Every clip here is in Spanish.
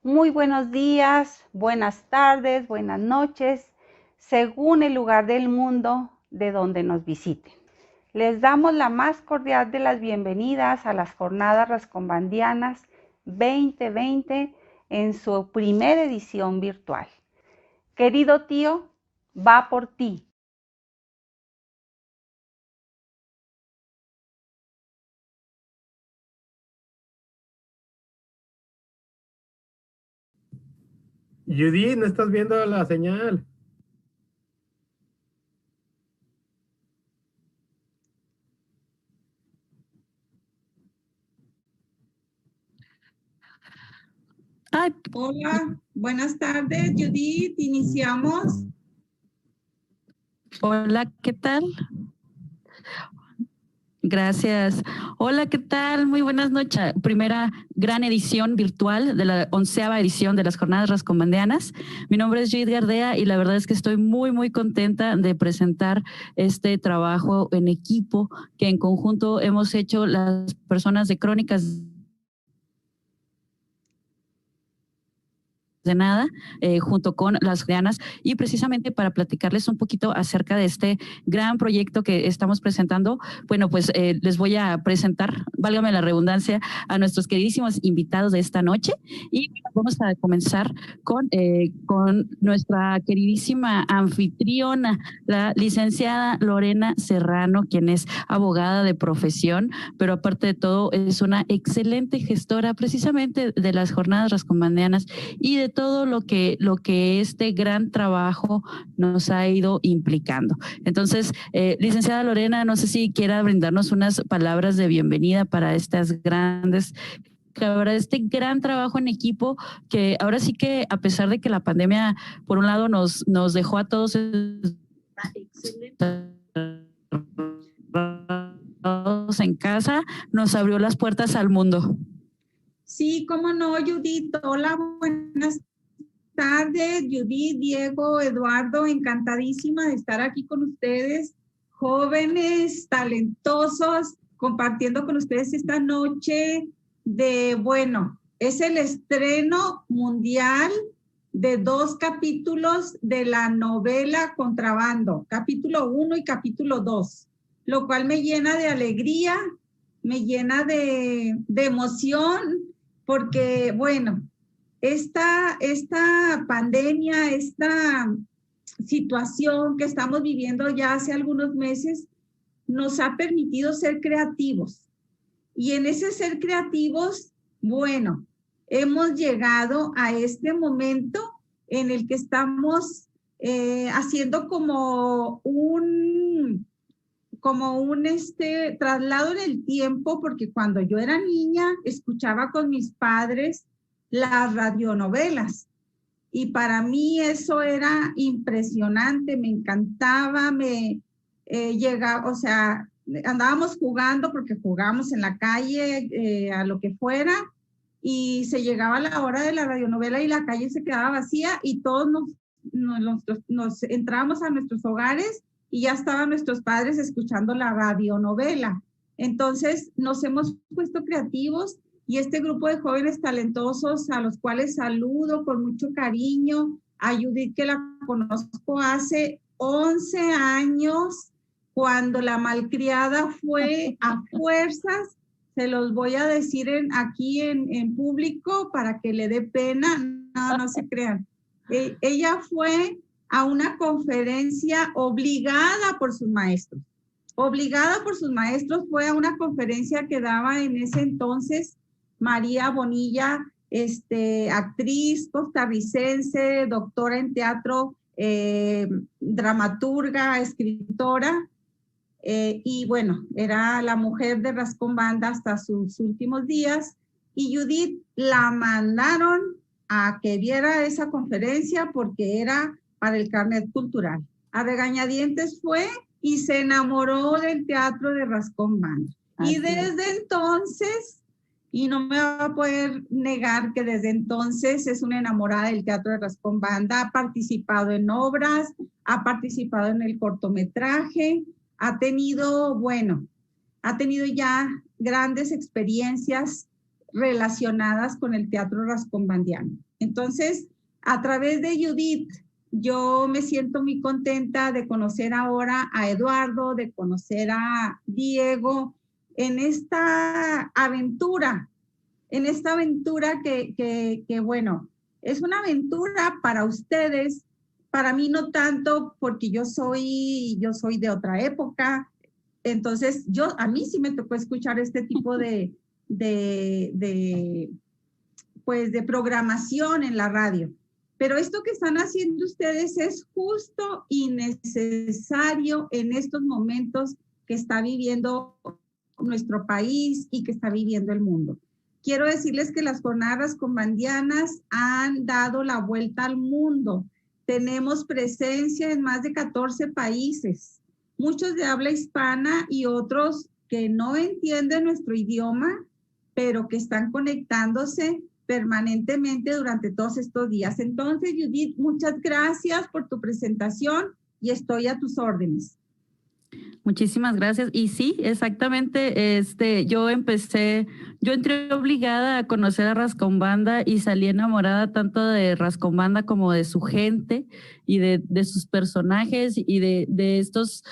Muy buenos días, buenas tardes, buenas noches, según el lugar del mundo de donde nos visiten. Les damos la más cordial de las bienvenidas a las Jornadas Rascombandianas 2020 en su primera edición virtual. Querido tío, va por ti. Judith, no estás viendo la señal. Ay, hola, buenas tardes, Judith. Iniciamos. Hola, ¿qué tal? Gracias. Hola, ¿qué tal? Muy buenas noches. Primera gran edición virtual de la 11ª edición de las Jornadas Rascombandianas. Mi nombre es Judith Gardea y la verdad es que estoy muy contenta de presentar este trabajo en equipo que en conjunto hemos hecho las personas de Crónicas de nada, junto con las Jornadas, y precisamente para platicarles un poquito acerca de este gran proyecto que estamos presentando. Bueno, pues les voy a presentar, válgame la redundancia, a nuestros queridísimos invitados de esta noche, y vamos a comenzar con nuestra queridísima anfitriona, la licenciada Lorena Serrano, quien es abogada de profesión, pero aparte de todo es una excelente gestora precisamente de las Jornadas Rascombandianas y de todo lo que este gran trabajo nos ha ido implicando. Entonces, licenciada Lorena, no sé si quiera brindarnos unas palabras de bienvenida para estas grandes, ahora este gran trabajo en equipo, que ahora sí que a pesar de que la pandemia por un lado nos dejó a todos en casa, nos abrió las puertas al mundo. Sí, cómo no, Judith. Hola, buenas tardes, Judith, Diego, Eduardo, encantadísima de estar aquí con ustedes, jóvenes, talentosos, compartiendo con ustedes esta noche es el estreno mundial de 2 capítulos de la novela Contrabando, capítulo 1 y capítulo 2, lo cual me llena de alegría, me llena de emoción, porque, esta pandemia, esta situación que estamos viviendo ya hace algunos meses, nos ha permitido ser creativos. Y en ese ser creativos, hemos llegado a este momento en el que estamos haciendo como un traslado en el tiempo, porque cuando yo era niña escuchaba con mis padres las radionovelas y para mí eso era impresionante, me encantaba, llegaba, andábamos jugando porque jugábamos en la calle, a lo que fuera, y se llegaba la hora de la radionovela y la calle se quedaba vacía y todos nos entrábamos a nuestros hogares y ya estaban nuestros padres escuchando la radionovela. Entonces nos hemos puesto creativos y este grupo de jóvenes talentosos a los cuales saludo con mucho cariño, a Judith, que la conozco hace 11 años, cuando la malcriada fue a fuerzas, se los voy a decir aquí en público para que le dé pena, no se crean. Ella fue a una conferencia obligada por sus maestros. Obligada por sus maestros, fue a una conferencia que daba en ese entonces María Bonilla, actriz costarricense, doctora en teatro, dramaturga, escritora, y era la mujer de Rascombanda hasta sus últimos días, y Judith la mandaron a que viera esa conferencia porque era para el carnet cultural. A regañadientes fue y se enamoró del teatro de Rascombanda. Y desde entonces, y no me va a poder negar que desde entonces es una enamorada del teatro de Rascombanda, ha participado en obras, ha participado en el cortometraje, ha tenido ya grandes experiencias relacionadas con el teatro rascombandiano. Entonces, a través de Judith, yo me siento muy contenta de conocer ahora a Eduardo, de conocer a Diego en esta aventura que bueno, es una aventura para ustedes, para mí no tanto, porque yo soy de otra época. Entonces, a mí sí me tocó escuchar este tipo de programación en la radio. Pero esto que están haciendo ustedes es justo y necesario en estos momentos que está viviendo nuestro país y que está viviendo el mundo. Quiero decirles que las jornadas rascombandianas han dado la vuelta al mundo. Tenemos presencia en más de 14 países, muchos de habla hispana y otros que no entienden nuestro idioma, pero que están conectándose permanentemente durante todos estos días. Entonces, Judith, muchas gracias por tu presentación y estoy a tus órdenes. Muchísimas gracias. Y sí, exactamente, yo entré obligada a conocer a Rascombanda y salí enamorada tanto de Rascombanda como de su gente y de sus personajes y de estos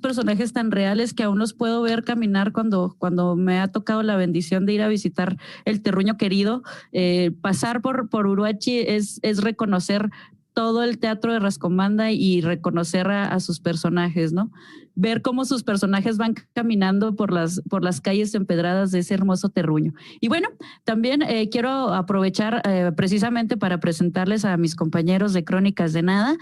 personajes tan reales que aún los puedo ver caminar cuando me ha tocado la bendición de ir a visitar el terruño querido. Pasar por Uruachi es reconocer todo el teatro de Rascombanda y reconocer a sus personajes, ¿no? Ver cómo sus personajes van caminando por las calles empedradas de ese hermoso terruño. Y bueno, también quiero aprovechar precisamente para presentarles a mis compañeros de Crónicas de Nada.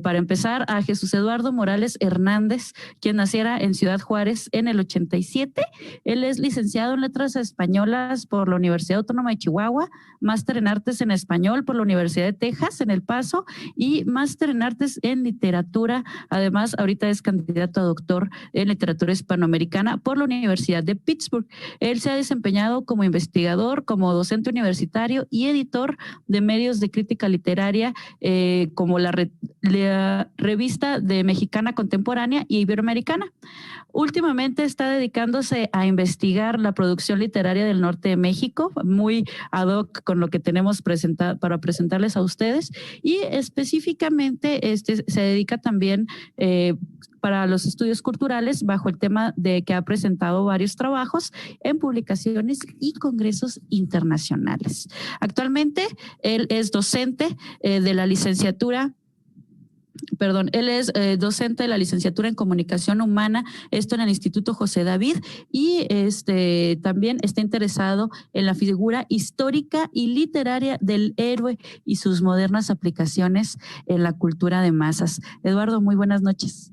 Para empezar, a Jesús Eduardo Morales Hernández, quien naciera en Ciudad Juárez en el 87. Él es licenciado en Letras Españolas por la Universidad Autónoma de Chihuahua, máster en Artes en Español por la Universidad de Texas en El Paso y máster en Artes en Literatura. Además, ahorita es candidato a doctor en Literatura Hispanoamericana por la Universidad de Pittsburgh. Él se ha desempeñado como investigador, como docente universitario y editor de medios de crítica literaria como la Revista de Mexicana Contemporánea y Iberoamericana. Últimamente está dedicándose a investigar la producción literaria del norte de México, muy ad hoc con lo que tenemos para presentarles a ustedes, y específicamente se dedica también para los estudios culturales bajo el tema de que ha presentado varios trabajos en publicaciones y congresos internacionales. Actualmente él es docente de la licenciatura. Él es docente de la licenciatura en Comunicación Humana, esto en el Instituto José David, y también está interesado en la figura histórica y literaria del héroe y sus modernas aplicaciones en la cultura de masas. Eduardo, muy buenas noches.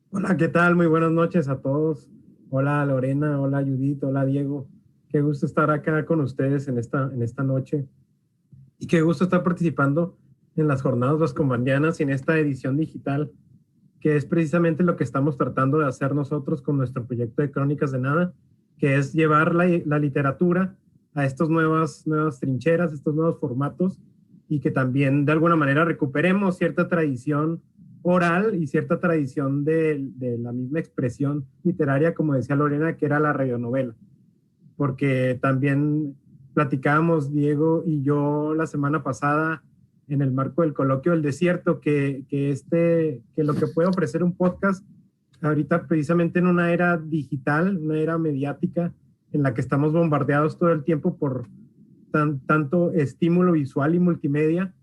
Hola, ¿qué tal? Muy buenas noches a todos. Hola Lorena, hola Judith, hola Diego. Qué gusto estar acá con ustedes en esta noche. Y qué gusto estar participando en las jornadas rascombandianas y en esta edición digital, que es precisamente lo que estamos tratando de hacer nosotros con nuestro proyecto de Crónicas de Nada, que es llevar la literatura a estas nuevas trincheras, estos nuevos formatos, y que también de alguna manera recuperemos cierta tradición oral y cierta tradición de la misma expresión literaria, como decía Lorena, que era la radionovela. Porque también platicábamos Diego y yo la semana pasada en el marco del coloquio del desierto que lo que puede ofrecer un podcast ahorita precisamente en una era digital, una era mediática en la que estamos bombardeados todo el tiempo por tanto estímulo visual y multimedia,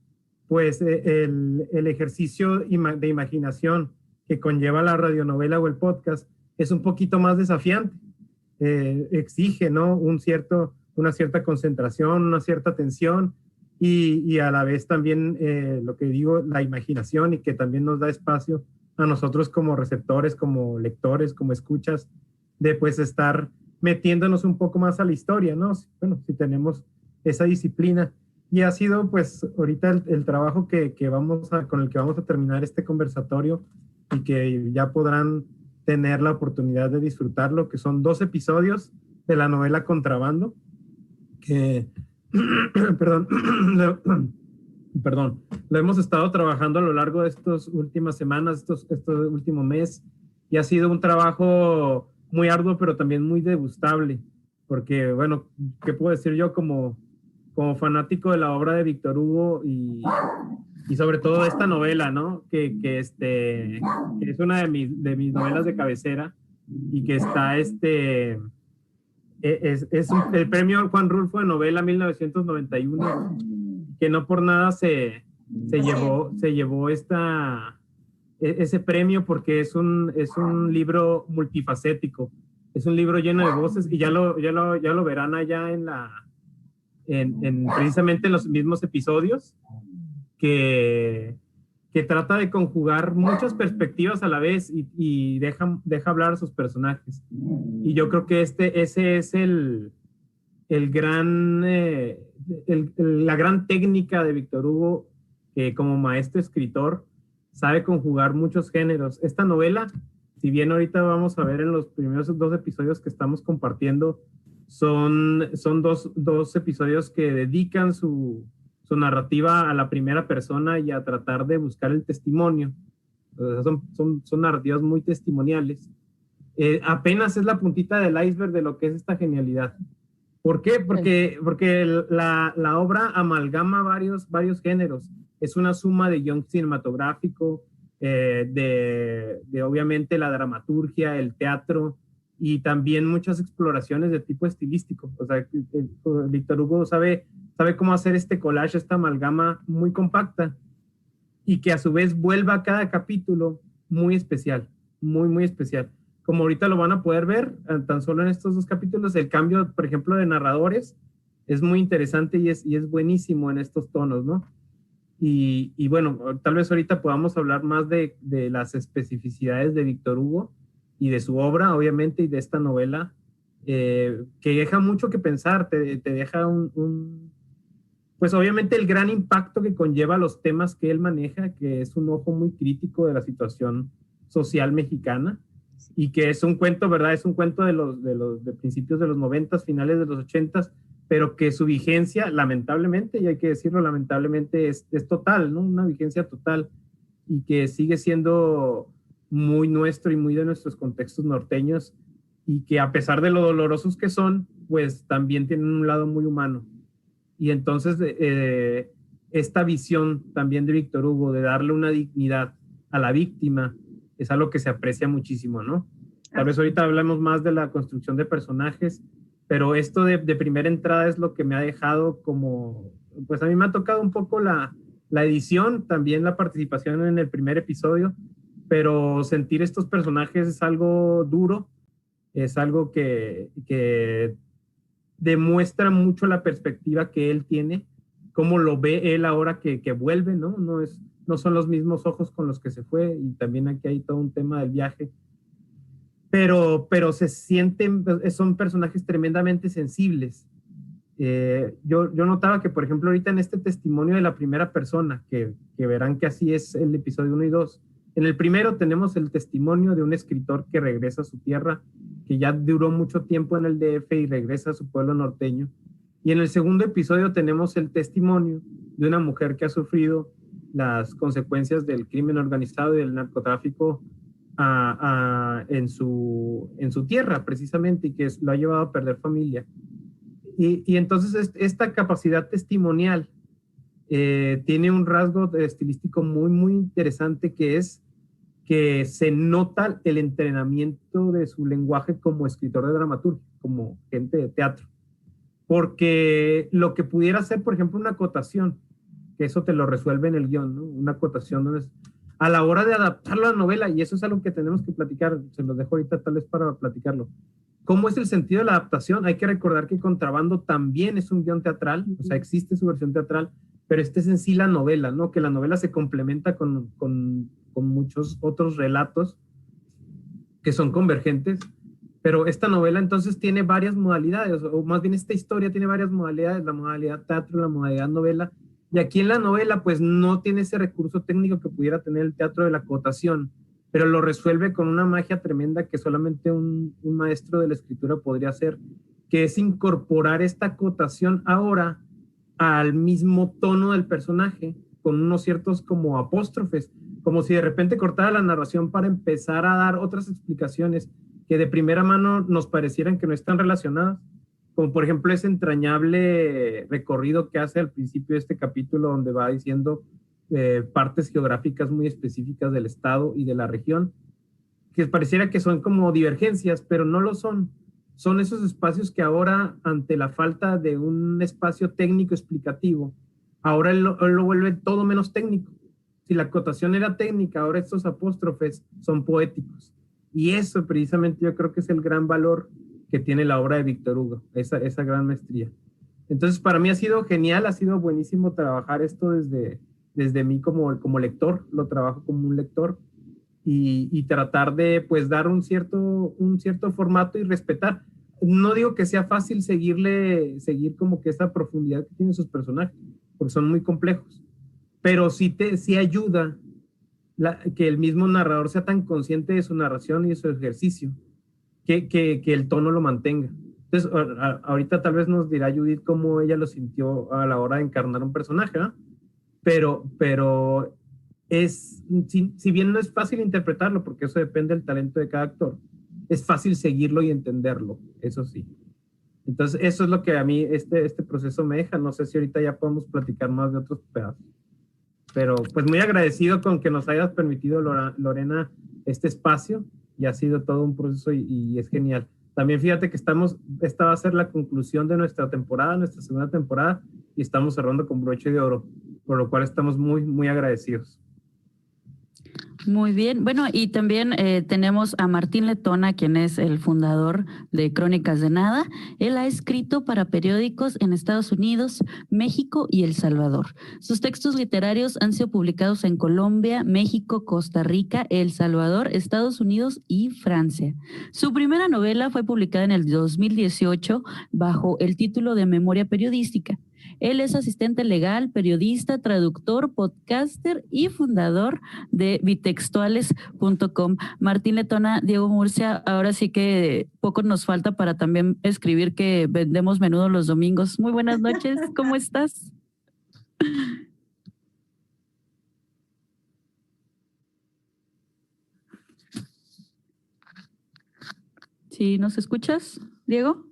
pues el ejercicio de imaginación que conlleva la radionovela o el podcast es un poquito más desafiante. Exige, ¿no? Una cierta concentración, una cierta atención y a la vez también lo que digo, la imaginación, y que también nos da espacio a nosotros como receptores, como lectores, como escuchas, de pues estar metiéndonos un poco más a la historia, ¿no? Bueno, si tenemos esa disciplina. Y ha sido pues ahorita el trabajo con el que vamos a terminar este conversatorio y que ya podrán tener la oportunidad de disfrutarlo, que son 2 episodios de la novela Contrabando, que, perdón, lo hemos estado trabajando a lo largo de estas últimas semanas, este último mes, y ha sido un trabajo muy arduo, pero también muy degustable, porque bueno, ¿qué puedo decir yo como fanático de la obra de Víctor Hugo y sobre todo esta novela, ¿no? Que es una de mis novelas de cabecera y que está el premio Juan Rulfo de novela 1991, que no por nada se llevó ese premio, porque es un libro multifacético, es un libro lleno de voces, y ya lo verán allá precisamente en los mismos episodios, que trata de conjugar muchas perspectivas a la vez y deja hablar a sus personajes. Y yo creo que ese es la gran técnica de Víctor Hugo, que como maestro escritor sabe conjugar muchos géneros. Esta novela, si bien ahorita vamos a ver en los primeros 2 episodios que estamos compartiendo, son dos episodios que dedican su narrativa a la primera persona y a tratar de buscar el testimonio. O sea, son narrativas muy testimoniales. Apenas es la puntita del iceberg de lo que es esta genialidad. ¿Por qué? Porque la obra amalgama varios géneros. Es una suma de guión cinematográfico, de obviamente la dramaturgia, el teatro, y también muchas exploraciones de tipo estilístico. O sea, Víctor Hugo sabe cómo hacer este collage, esta amalgama muy compacta, y que a su vez vuelva a cada capítulo muy especial, muy, muy especial. Como ahorita lo van a poder ver, tan solo en estos 2 capítulos, el cambio, por ejemplo, de narradores es muy interesante y es buenísimo en estos tonos, ¿no? Y bueno, tal vez ahorita podamos hablar más de las especificidades de Víctor Hugo y de su obra, obviamente, y de esta novela, que deja mucho que pensar, te deja pues obviamente el gran impacto que conlleva los temas que él maneja, que es un ojo muy crítico de la situación social mexicana, y que es un cuento, ¿verdad? Es un cuento de principios de los 90s, finales de los 80s, pero que su vigencia, lamentablemente, y hay que decirlo, lamentablemente es total, ¿no? Una vigencia total, y que sigue siendo muy nuestro y muy de nuestros contextos norteños, y que a pesar de lo dolorosos que son, pues también tienen un lado muy humano. Y entonces esta visión también de Víctor Hugo de darle una dignidad a la víctima es algo que se aprecia muchísimo, ¿no? Tal vez ahorita hablemos más de la construcción de personajes, pero esto de primera entrada es lo que me ha dejado como, pues a mí me ha tocado un poco la edición, también la participación en el primer episodio, pero sentir estos personajes es algo duro, es algo que demuestra mucho la perspectiva que él tiene, cómo lo ve él ahora que vuelve, ¿no? No son los mismos ojos con los que se fue, y también aquí hay todo un tema del viaje, pero se sienten, son personajes tremendamente sensibles. Yo notaba que, por ejemplo, ahorita en este testimonio de la primera persona, que verán que así es el episodio 1 y 2, en el primero tenemos el testimonio de un escritor que regresa a su tierra, que ya duró mucho tiempo en el DF y regresa a su pueblo norteño. Y en el segundo episodio tenemos el testimonio de una mujer que ha sufrido las consecuencias del crimen organizado y del narcotráfico en su tierra, precisamente, y que lo ha llevado a perder familia. Y entonces esta capacidad testimonial tiene un rasgo estilístico muy, muy interesante, que es que se nota el entrenamiento de su lenguaje como escritor de dramaturgia, como gente de teatro. Porque lo que pudiera ser, por ejemplo, una acotación, que eso te lo resuelve en el guión, ¿no? Una acotación donde a la hora de adaptarlo a la novela, y eso es algo que tenemos que platicar, se los dejo ahorita tal vez para platicarlo. ¿Cómo es el sentido de la adaptación? Hay que recordar que Contrabando también es un guión teatral, o sea, existe su versión teatral, pero este es en sí la novela, ¿no? Que la novela se complementa con muchos otros relatos que son convergentes, pero esta novela entonces tiene varias modalidades, o más bien esta historia tiene varias modalidades, la modalidad teatro, la modalidad novela, y aquí en la novela pues no tiene ese recurso técnico que pudiera tener el teatro de la acotación, pero lo resuelve con una magia tremenda que solamente un maestro de la escritura podría hacer, que es incorporar esta acotación ahora al mismo tono del personaje, con unos ciertos como apóstrofes, como si de repente cortara la narración para empezar a dar otras explicaciones que de primera mano nos parecieran que no están relacionadas, como por ejemplo ese entrañable recorrido que hace al principio de este capítulo, donde va diciendo partes geográficas muy específicas del estado y de la región, que pareciera que son como divergencias, pero no lo son. Son esos espacios que ahora, ante la falta de un espacio técnico explicativo, ahora él lo vuelve todo menos técnico. Si la acotación era técnica, ahora estos apóstrofes son poéticos. Y eso precisamente yo creo que es el gran valor que tiene la obra de Víctor Hugo, esa gran maestría. Entonces, para mí ha sido genial, ha sido buenísimo trabajar esto desde mí como lector, lo trabajo como un lector, y tratar de pues dar un cierto formato y respetar. No digo que sea fácil seguir como que esa profundidad que tienen sus personajes, porque son muy complejos, pero sí ayuda que el mismo narrador sea tan consciente de su narración y de su ejercicio, que el tono lo mantenga. Entonces, ahorita tal vez nos dirá Judith cómo ella lo sintió a la hora de encarnar un personaje, ¿eh? Pero si bien no es fácil interpretarlo, porque eso depende del talento de cada actor, es fácil seguirlo y entenderlo, eso sí. Entonces, eso es lo que a mí este proceso me deja. No sé si ahorita ya podemos platicar más de otros pedazos. Pero pues muy agradecido con que nos hayas permitido, Lorena, este espacio, y ha sido todo un proceso y es genial. También fíjate que esta va a ser la conclusión de nuestra temporada, nuestra segunda temporada, y estamos cerrando con broche de oro, por lo cual estamos muy, muy agradecidos. Muy bien. Bueno, y también tenemos a Martín Letona, quien es el fundador de Crónicas de Nada. Él ha escrito para periódicos en Estados Unidos, México y El Salvador. Sus textos literarios han sido publicados en Colombia, México, Costa Rica, El Salvador, Estados Unidos y Francia. Su primera novela fue publicada en el 2018 bajo el título de Memoria Periodística. Él es asistente legal, periodista, traductor, podcaster y fundador de bitextuales.com. Martín Letona, Diego Murcia, ahora sí que poco nos falta para también escribir que vendemos menudo los domingos. Muy buenas noches, ¿cómo estás? ¿Sí nos escuchas, Diego?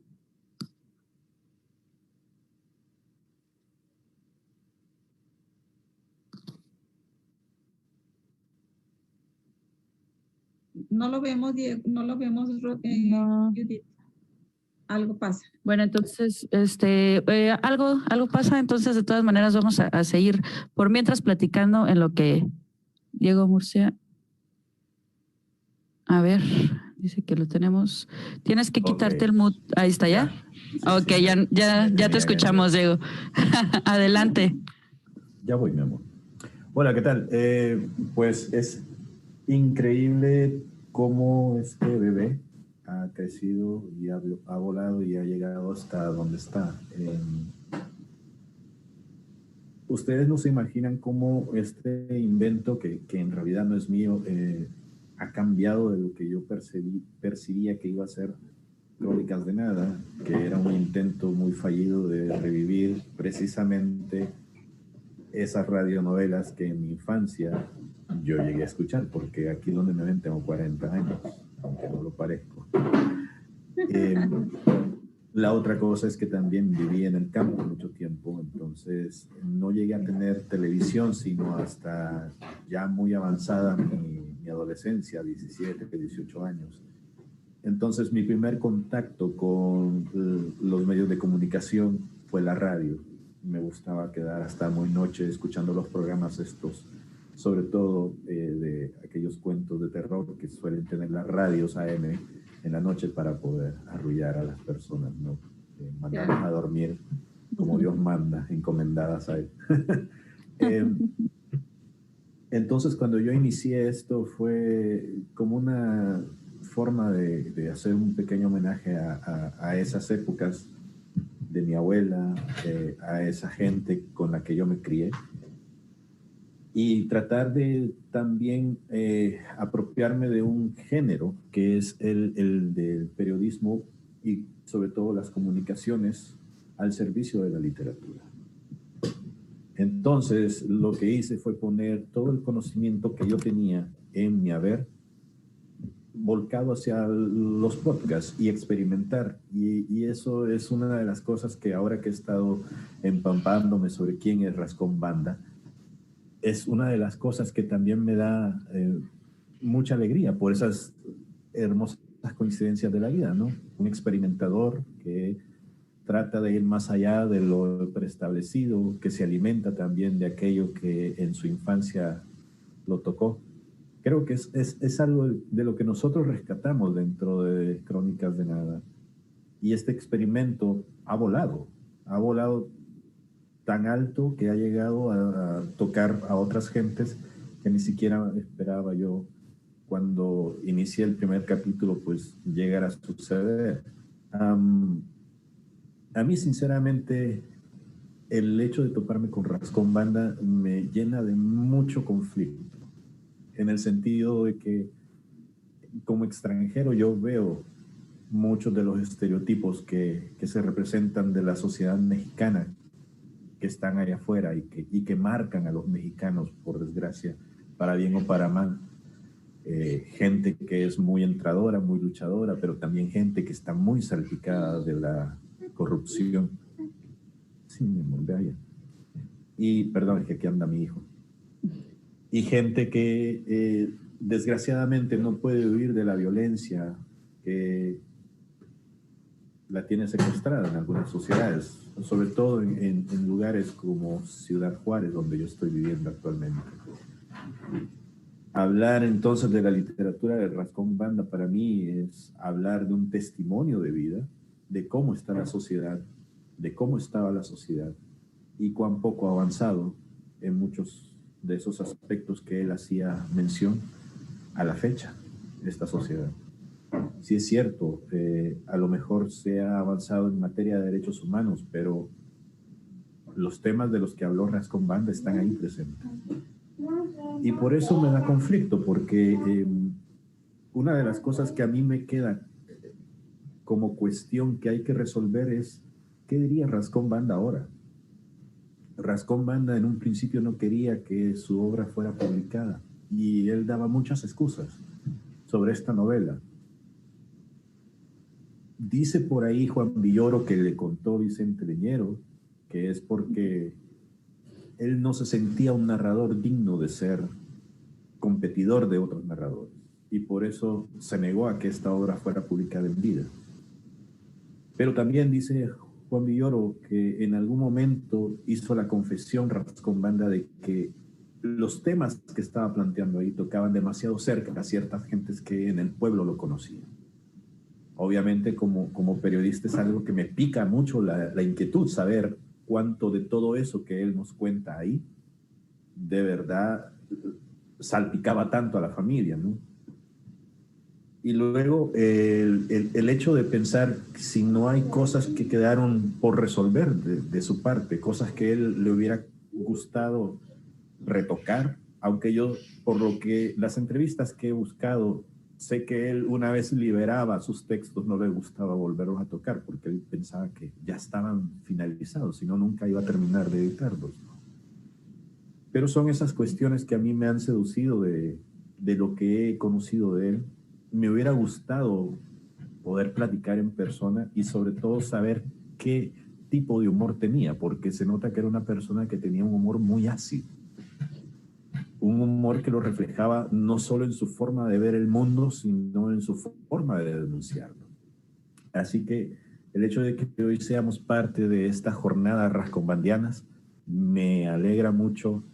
No lo vemos, Diego, no lo vemos, No. Judith. Algo pasa. Bueno, entonces, algo pasa, entonces de todas maneras vamos a seguir por mientras platicando en lo que Diego Murcia. A ver, dice que lo tenemos. Tienes que quitarte el mute. Ahí está, ¿ya? Sí, Ok, sí, ya te escuchamos, Diego. Adelante. Ya voy, mi amor. Hola, ¿qué tal? Pues es increíble cómo este bebé ha crecido y ha volado y ha llegado hasta donde está. Ustedes no se imaginan cómo este invento, que en realidad no es mío, ha cambiado de lo que yo percibía que iba a ser Crónicas de Nada, que era un intento muy fallido de revivir precisamente esas radionovelas que en mi infancia yo llegué a escuchar, porque aquí donde me ven tengo 40 años, aunque no lo parezco. La otra cosa es que también viví en el campo mucho tiempo, entonces no llegué a tener televisión sino hasta ya muy avanzada mi adolescencia, 17, 18 años. Entonces mi primer contacto con los medios de comunicación fue la radio. Me gustaba quedar hasta muy noche escuchando los programas estos, sobre todo de aquellos cuentos de terror que suelen tener las radios AM en la noche para poder arrullar a las personas, ¿no? Mandarlas a dormir como Dios manda, encomendadas a él. Entonces, cuando yo inicié esto fue como una forma de hacer un pequeño homenaje a esas épocas de mi abuela, a esa gente con la que yo me crié, y tratar de también apropiarme de un género que es el del periodismo y sobre todo las comunicaciones al servicio de la literatura. Entonces lo que hice fue poner todo el conocimiento que yo tenía en mi haber volcado hacia los podcasts y experimentar. Y eso es una de las cosas que ahora que he estado empampándome sobre quién es Rascón Banda, es una de las cosas que también me da mucha alegría por esas hermosas coincidencias de la vida, ¿no? Un experimentador que trata de ir más allá de lo preestablecido, que se alimenta también de aquello que en su infancia lo tocó. Creo que es algo de lo que nosotros rescatamos dentro de Crónicas de Nada. Y este experimento ha volado tan alto que ha llegado a tocar a otras gentes que ni siquiera esperaba yo cuando inicié el primer capítulo, pues llegar a suceder. A mí, sinceramente, el hecho de toparme con Rascón Banda me llena de mucho conflicto, en el sentido de que como extranjero yo veo muchos de los estereotipos que se representan de la sociedad mexicana, que están allá afuera y que marcan a los mexicanos, por desgracia, para bien o para mal. Gente que es muy entradora, muy luchadora, pero también gente que está muy salpicada de la corrupción. Sí, mi amor, vaya. Y perdón, es que aquí anda mi hijo. Y gente que desgraciadamente no puede huir de la violencia que la tiene secuestrada en algunas sociedades, sobre todo en lugares como Ciudad Juárez, donde yo estoy viviendo actualmente. Hablar entonces de la literatura de Rascón Banda para mí es hablar de un testimonio de vida, de cómo está la sociedad, de cómo estaba la sociedad y cuán poco ha avanzado en muchos de esos aspectos que él hacía mención a la fecha de esta sociedad. Sí es cierto, a lo mejor se ha avanzado en materia de derechos humanos, pero los temas de los que habló Rascón Banda están ahí presentes. Y por eso me da conflicto, porque una de las cosas que a mí me queda como cuestión que hay que resolver es, ¿qué diría Rascón Banda ahora? Rascón Banda en un principio no quería que su obra fuera publicada y él daba muchas excusas sobre esta novela. Dice por ahí Juan Villoro que le contó Vicente Leñero que es porque él no se sentía un narrador digno de ser competidor de otros narradores y por eso se negó a que esta obra fuera publicada en vida. Pero también dice Juan Villoro que en algún momento hizo la confesión Rascón Banda de que los temas que estaba planteando ahí tocaban demasiado cerca a ciertas gentes que en el pueblo lo conocían. Obviamente como periodista es algo que me pica mucho la inquietud, saber cuánto de todo eso que él nos cuenta ahí de verdad salpicaba tanto a la familia, ¿no? Y luego el hecho de pensar si no hay cosas que quedaron por resolver de su parte, cosas que él le hubiera gustado retocar, aunque yo, por lo que las entrevistas que he buscado, sé que él una vez liberaba sus textos, no le gustaba volverlos a tocar porque él pensaba que ya estaban finalizados, si no nunca iba a terminar de editarlos. Pero son esas cuestiones que a mí me han seducido de lo que he conocido de él. Me hubiera gustado poder platicar en persona y sobre todo saber qué tipo de humor tenía, porque se nota que era una persona que tenía un humor muy ácido. Un humor que lo reflejaba no solo en su forma de ver el mundo, sino en su forma de denunciarlo. Así que el hecho de que hoy seamos parte de esta jornada rascombandianas me alegra mucho.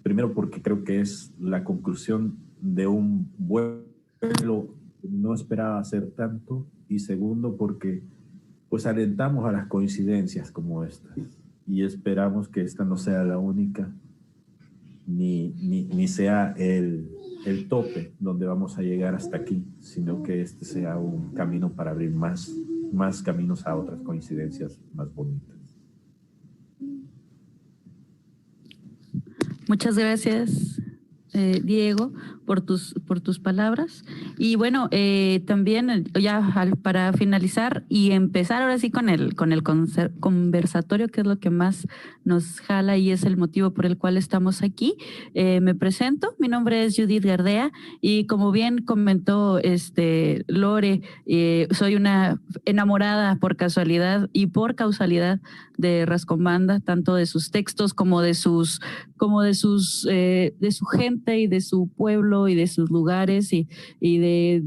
Primero porque creo que es la conclusión de un vuelo que no esperaba hacer tanto. Y segundo porque pues alentamos a las coincidencias como estas. Y esperamos que esta no sea la única. Ni sea el tope donde vamos a llegar hasta aquí, sino que este sea un camino para abrir más caminos a otras coincidencias más bonitas. Muchas gracias, Diego. por tus palabras. Y bueno, también ya para finalizar y empezar ahora sí con el conversatorio, que es lo que más nos jala y es el motivo por el cual estamos aquí. Me presento, mi nombre es Judith Gardea y como bien comentó Lore, soy una enamorada por casualidad y por causalidad de Rascomanda, tanto de sus textos como de su gente y de su pueblo y de sus lugares y de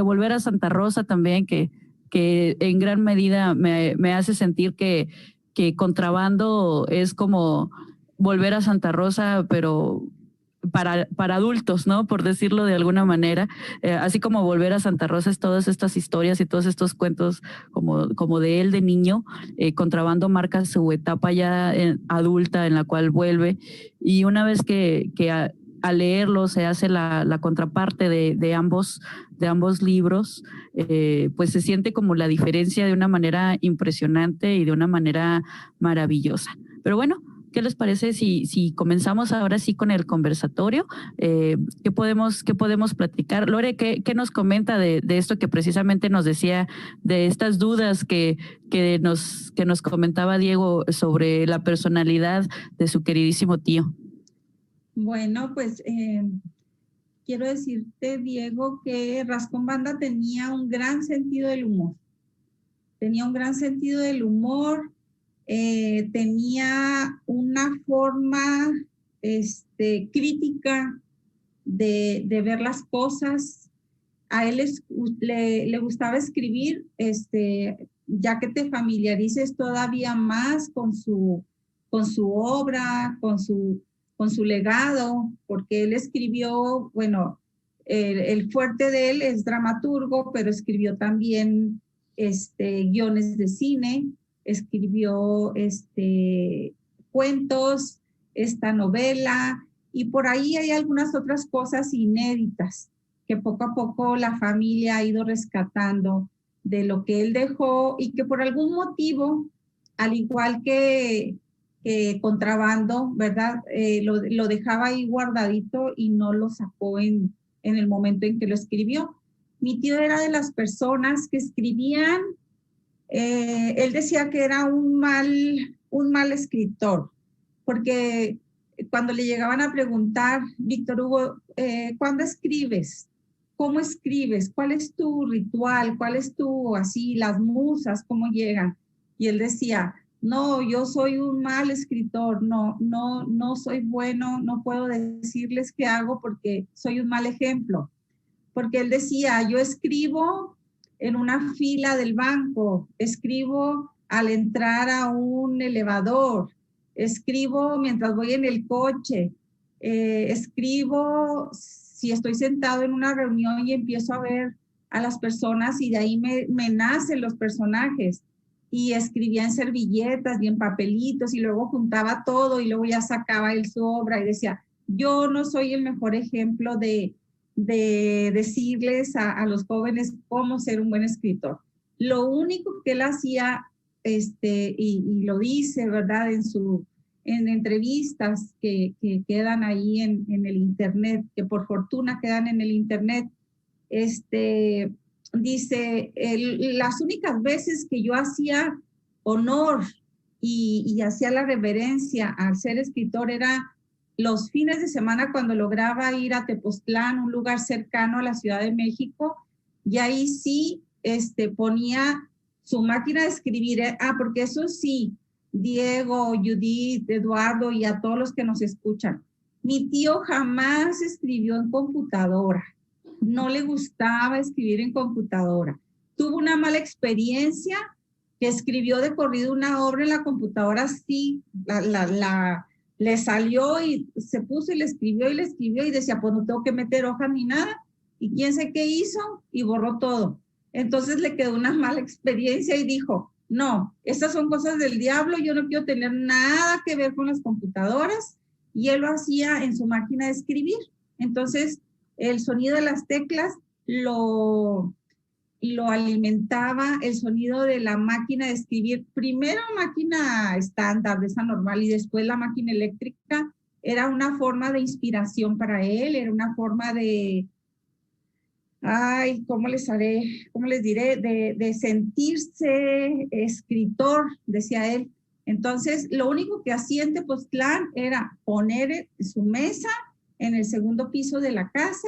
volver a Santa Rosa también, que en gran medida me hace sentir que Contrabando es como volver a Santa Rosa, pero para adultos, ¿no? Por decirlo de alguna manera, así como volver a Santa Rosa es todas estas historias y todos estos cuentos como de él de niño. Contrabando marca su etapa ya adulta en la cual vuelve, y una vez que al leerlo se hace la contraparte de ambos libros, pues se siente como la diferencia de una manera impresionante y de una manera maravillosa. Pero bueno, ¿qué les parece si comenzamos ahora sí con el conversatorio? ¿Qué podemos platicar? Lore, ¿qué nos comenta de esto que precisamente nos decía, de estas dudas que nos comentaba Diego sobre la personalidad de su queridísimo tío? Bueno, pues quiero decirte, Diego, que Rascomanda tenía un gran sentido del humor. Tenía un gran sentido del humor. Tenía una forma crítica de ver las cosas. A él le gustaba escribir, ya que te familiarices todavía más con su obra, con su legado, porque él escribió, bueno, el fuerte de él es dramaturgo, pero escribió también guiones de cine, escribió cuentos, esta novela, y por ahí hay algunas otras cosas inéditas que poco a poco la familia ha ido rescatando de lo que él dejó, y que por algún motivo, al igual que Contrabando, ¿verdad? Lo dejaba ahí guardadito y no lo sacó en el momento en que lo escribió. Mi tío era de las personas que escribían. Él decía que era un mal escritor, porque cuando le llegaban a preguntar, Víctor Hugo, ¿cuándo escribes? ¿Cómo escribes? ¿Cuál es tu ritual? ¿Cuál es las musas, cómo llegan? Y él decía, no, yo soy un mal escritor, no soy bueno, no puedo decirles qué hago porque soy un mal ejemplo. Porque él decía, yo escribo en una fila del banco, escribo al entrar a un elevador, escribo mientras voy en el coche, escribo si estoy sentado en una reunión y empiezo a ver a las personas y de ahí me nacen los personajes. Y escribía en servilletas y en papelitos y luego juntaba todo y luego ya sacaba él su obra y decía, yo no soy el mejor ejemplo de decirles a los jóvenes cómo ser un buen escritor. Lo único que él hacía, y lo dice, ¿verdad? En entrevistas que quedan ahí en el internet, que por fortuna quedan en el internet, dice, las únicas veces que yo hacía honor y hacía la reverencia al ser escritor era los fines de semana cuando lograba ir a Tepoztlán, un lugar cercano a la Ciudad de México, y ahí sí ponía su máquina de escribir. Porque eso sí, Diego, Judith, Eduardo y a todos los que nos escuchan, mi tío jamás escribió en computadora. No le gustaba escribir en computadora. Tuvo una mala experiencia, que escribió de corrido una obra en la computadora, sí, le salió y se puso y le escribió y decía, pues no tengo que meter hoja ni nada. Y quién sé qué hizo y borró todo. Entonces le quedó una mala experiencia y dijo, no, estas son cosas del diablo, yo no quiero tener nada que ver con las computadoras. Y él lo hacía en su máquina de escribir. Entonces, el sonido de las teclas lo alimentaba el sonido de la máquina de escribir. Primero máquina estándar, de esa normal, y después la máquina eléctrica, era una forma de inspiración para él, era una forma de, ¿cómo les diré? De sentirse escritor, decía él. Entonces, lo único que hacía en Tepoztlán era poner su mesa en el segundo piso de la casa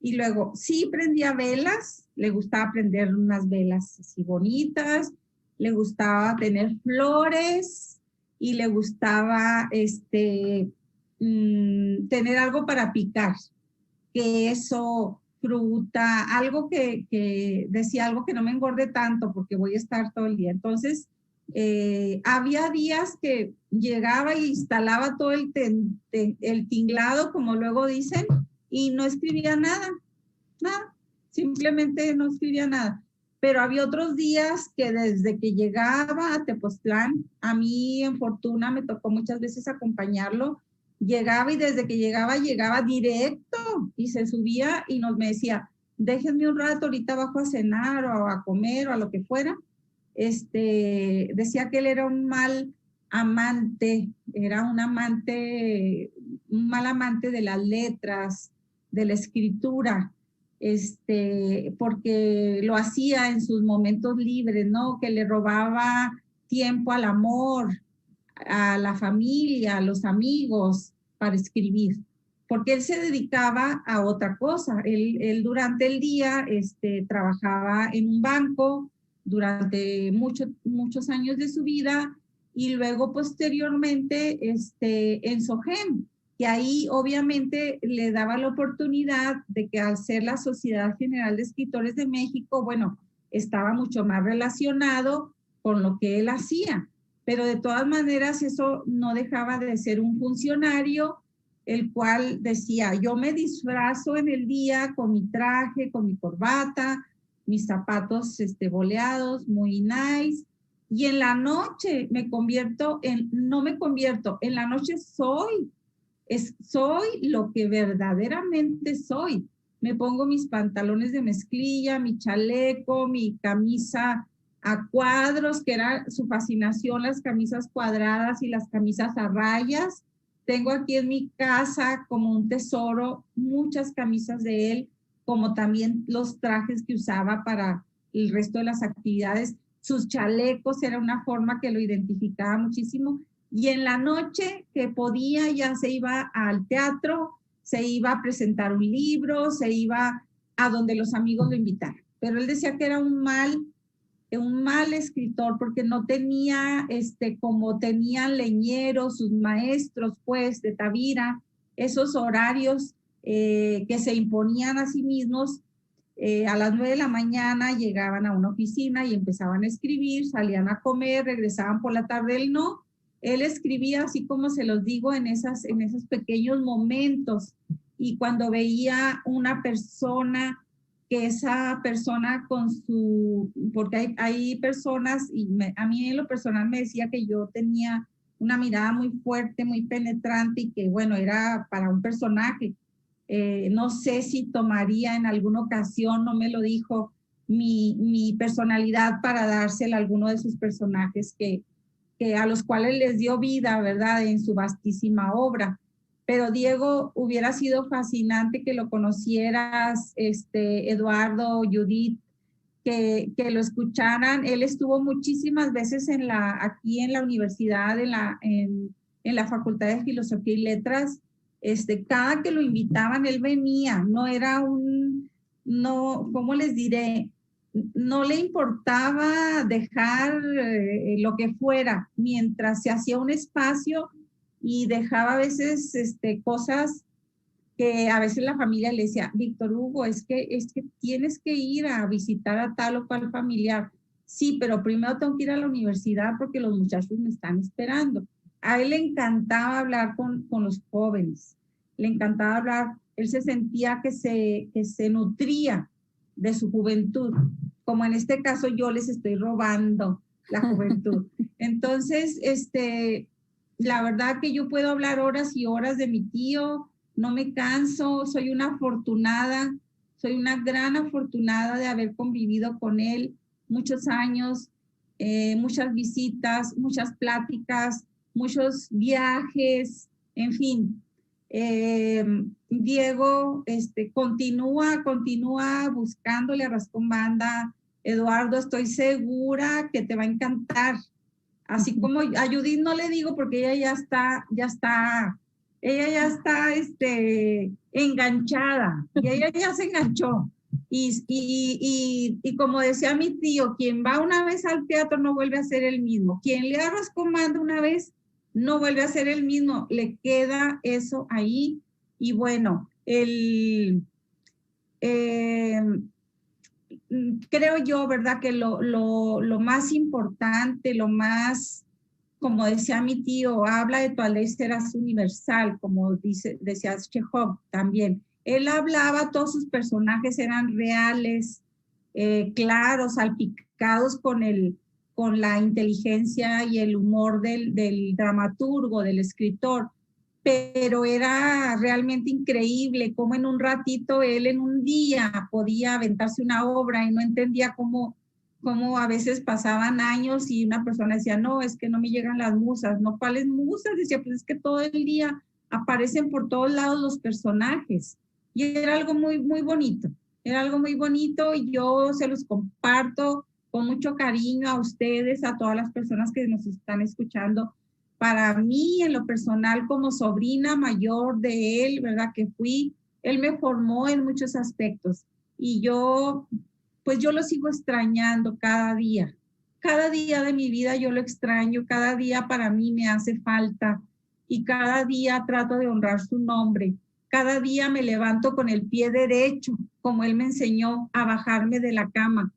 y luego sí prendía velas, le gustaba prender unas velas así bonitas, le gustaba tener flores y le gustaba tener algo para picar, queso, fruta, algo que decía algo que no me engorde tanto porque voy a estar todo el día. Entonces, había días que llegaba e instalaba todo el tinglado, como luego dicen, y no escribía nada, simplemente no escribía nada. Pero había otros días que desde que llegaba a Tepoztlán, a mí en fortuna me tocó muchas veces acompañarlo, llegaba y desde que llegaba directo y se subía y me decía, déjenme un rato, ahorita bajo a cenar o a comer o a lo que fuera. Decía que él era un mal amante, un mal amante de las letras, de la escritura, porque lo hacía en sus momentos libres, ¿no? Que le robaba tiempo al amor, a la familia, a los amigos para escribir, porque él se dedicaba a otra cosa. Él durante el día trabajaba en un banco durante muchos años de su vida y luego posteriormente en SOGEM, que ahí obviamente le daba la oportunidad de que al ser la Sociedad General de Escritores de México, bueno, estaba mucho más relacionado con lo que él hacía. Pero de todas maneras eso no dejaba de ser un funcionario, el cual decía, yo me disfrazo en el día con mi traje, con mi corbata, mis zapatos boleados, muy nice, y en la noche en la noche soy lo que verdaderamente soy. Me pongo mis pantalones de mezclilla, mi chaleco, mi camisa a cuadros, que era su fascinación, las camisas cuadradas y las camisas a rayas. Tengo aquí en mi casa como un tesoro muchas camisas de él, como también los trajes que usaba para el resto de las actividades. Sus chalecos era una forma que lo identificaba muchísimo. Y en la noche que podía ya se iba al teatro, se iba a presentar un libro, se iba a donde los amigos lo invitaran. Pero él decía que era un mal escritor porque no tenía, como tenían leñeros, sus maestros, pues, de Tavira, esos horarios que se imponían a sí mismos. A las 9 de la mañana llegaban a una oficina y empezaban a escribir, salían a comer, regresaban por la tarde. Él escribía así como se los digo en esos pequeños momentos, y cuando veía una persona, que esa persona porque hay personas, y a mí en lo personal me decía que yo tenía una mirada muy fuerte, muy penetrante, y que bueno, era para un personaje. No sé si tomaría en alguna ocasión, no me lo dijo, mi personalidad para dársela a alguno de sus personajes que a los cuales les dio vida, ¿verdad?, en su vastísima obra. Pero Diego, hubiera sido fascinante que lo conocieras, Eduardo, Judith, que lo escucharan. Él estuvo muchísimas veces aquí en la universidad, en la Facultad de Filosofía y Letras. Cada que lo invitaban, él venía. No era ¿cómo les diré? No le importaba dejar lo que fuera mientras se hacía un espacio, y dejaba a veces cosas que a veces la familia le decía, Víctor Hugo, es que tienes que ir a visitar a tal o cual familiar. Sí, pero primero tengo que ir a la universidad porque los muchachos me están esperando. A él le encantaba hablar con los jóvenes, le encantaba hablar. Él se sentía que se nutría de su juventud, como en este caso yo les estoy robando la juventud. Entonces, la verdad que yo puedo hablar horas y horas de mi tío, no me canso, soy una gran afortunada de haber convivido con él muchos años, muchas visitas, muchas pláticas, muchos viajes, En fin, Diego continúa buscándole a Rascón Banda. Eduardo, estoy segura que te va a encantar. Así como a Judith no le digo porque ella ya está enganchada, y ella ya se enganchó. Y como decía mi tío, quien va una vez al teatro no vuelve a ser el mismo. Quien le arroz con banda una vez no vuelve a ser el mismo. Le queda eso ahí. Y bueno, creo yo, ¿verdad? Que lo más importante, como decía mi tío, habla de tu ley serás universal, como decía Chekhov también. Él hablaba, todos sus personajes eran reales, claros, salpicados con la inteligencia y el humor del dramaturgo, del escritor, pero era realmente increíble cómo en un ratito él en un día podía aventarse una obra y no entendía cómo a veces pasaban años y una persona decía, no, es que no me llegan las musas. No, ¿cuáles musas? Decía, pues es que todo el día aparecen por todos lados los personajes. Y era algo muy, muy bonito. Era algo muy bonito y yo se los comparto con mucho cariño a ustedes, a todas las personas que nos están escuchando. Para mí, en lo personal, como sobrina mayor de él, ¿verdad? Él me formó en muchos aspectos. Y pues yo lo sigo extrañando cada día. Cada día de mi vida yo lo extraño, cada día para mí me hace falta y cada día trato de honrar su nombre. Cada día me levanto con el pie derecho, como él me enseñó a bajarme de la cama,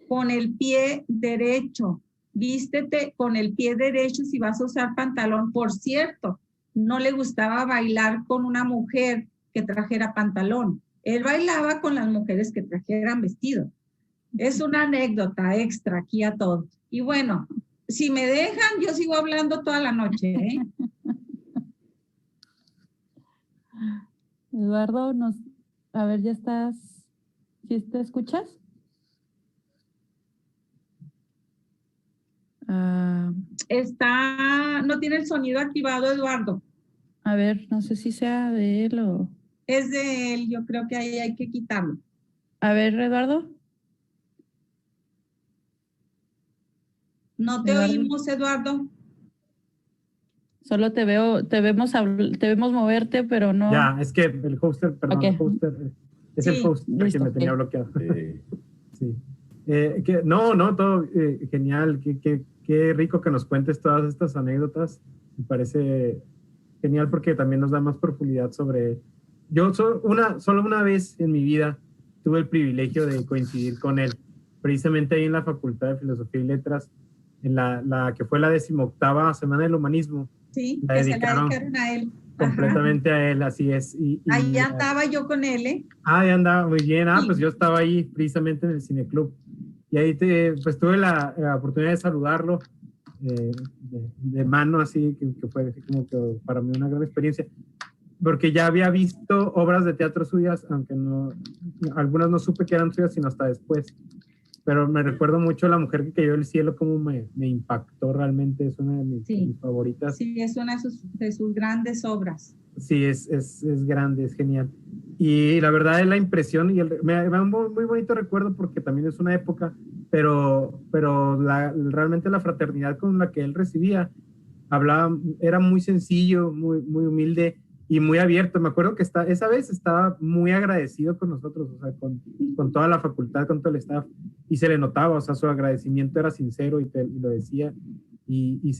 con el pie derecho. Vístete con el pie derecho si vas a usar pantalón. Por cierto, no le gustaba bailar con una mujer que trajera pantalón. Él bailaba con las mujeres que trajeran vestido. Es una anécdota extra aquí a todos. Y bueno, si me dejan, yo sigo hablando toda la noche, ¿eh? Eduardo, a ver, ya estás, ¿sí te escuchas? No tiene el sonido activado, Eduardo. A ver, no sé si sea de él o... Es de él, yo creo que ahí hay que quitarlo. A ver, Eduardo. No te oímos, Eduardo. Solo te vemos moverte, pero no. Ya, es que el hoster, perdón, Okay. El hoster es el hoster que me tenía bloqueado. Sí. Todo genial. Qué rico que nos cuentes todas estas anécdotas. Me parece genial porque también nos da más profundidad sobre... Yo solo una vez en mi vida tuve el privilegio de coincidir con él, precisamente ahí en la Facultad de Filosofía y Letras, en la que fue la 18ª Semana del Humanismo. Sí, la que dedicaron se la dedicaron a él. Completamente a él, así es. Ahí andaba yo con él, ¿eh? Ya andaba, muy bien. Sí. Pues yo estaba ahí precisamente en el Cineclub. Y ahí pues tuve la oportunidad de saludarlo de mano, así, que fue así como que para mí una gran experiencia. Porque ya había visto obras de teatro suyas, aunque algunas no supe que eran suyas, sino hasta después. Pero me recuerdo mucho La mujer que cayó del cielo, como me impactó realmente, es una de mis favoritas. Sí, es una de sus grandes obras. Sí, es grande, es genial. Y la verdad es la impresión, y me da un muy bonito recuerdo porque también es una época, pero realmente la fraternidad con la que él recibía, hablaba, era muy sencillo, muy humilde y muy abierto. Me acuerdo que esa vez estaba muy agradecido con nosotros, o sea, con toda la facultad, con todo el staff, y se le notaba, o sea, su agradecimiento era sincero y lo decía, y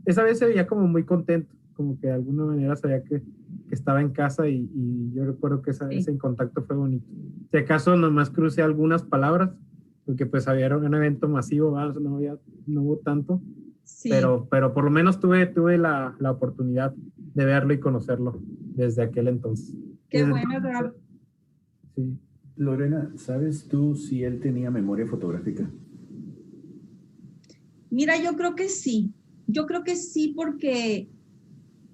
esa vez se veía como muy contento, como que de alguna manera sabía que estaba en casa, y yo recuerdo que ese contacto fue bonito. Si acaso nomás crucé algunas palabras, porque pues había un evento masivo, no hubo tanto, sí. pero por lo menos tuve la oportunidad de verlo y conocerlo desde aquel entonces. Qué bueno, Eduardo. Sí. Lorena, ¿sabes tú si él tenía memoria fotográfica? Mira, yo creo que sí. Yo creo que sí, porque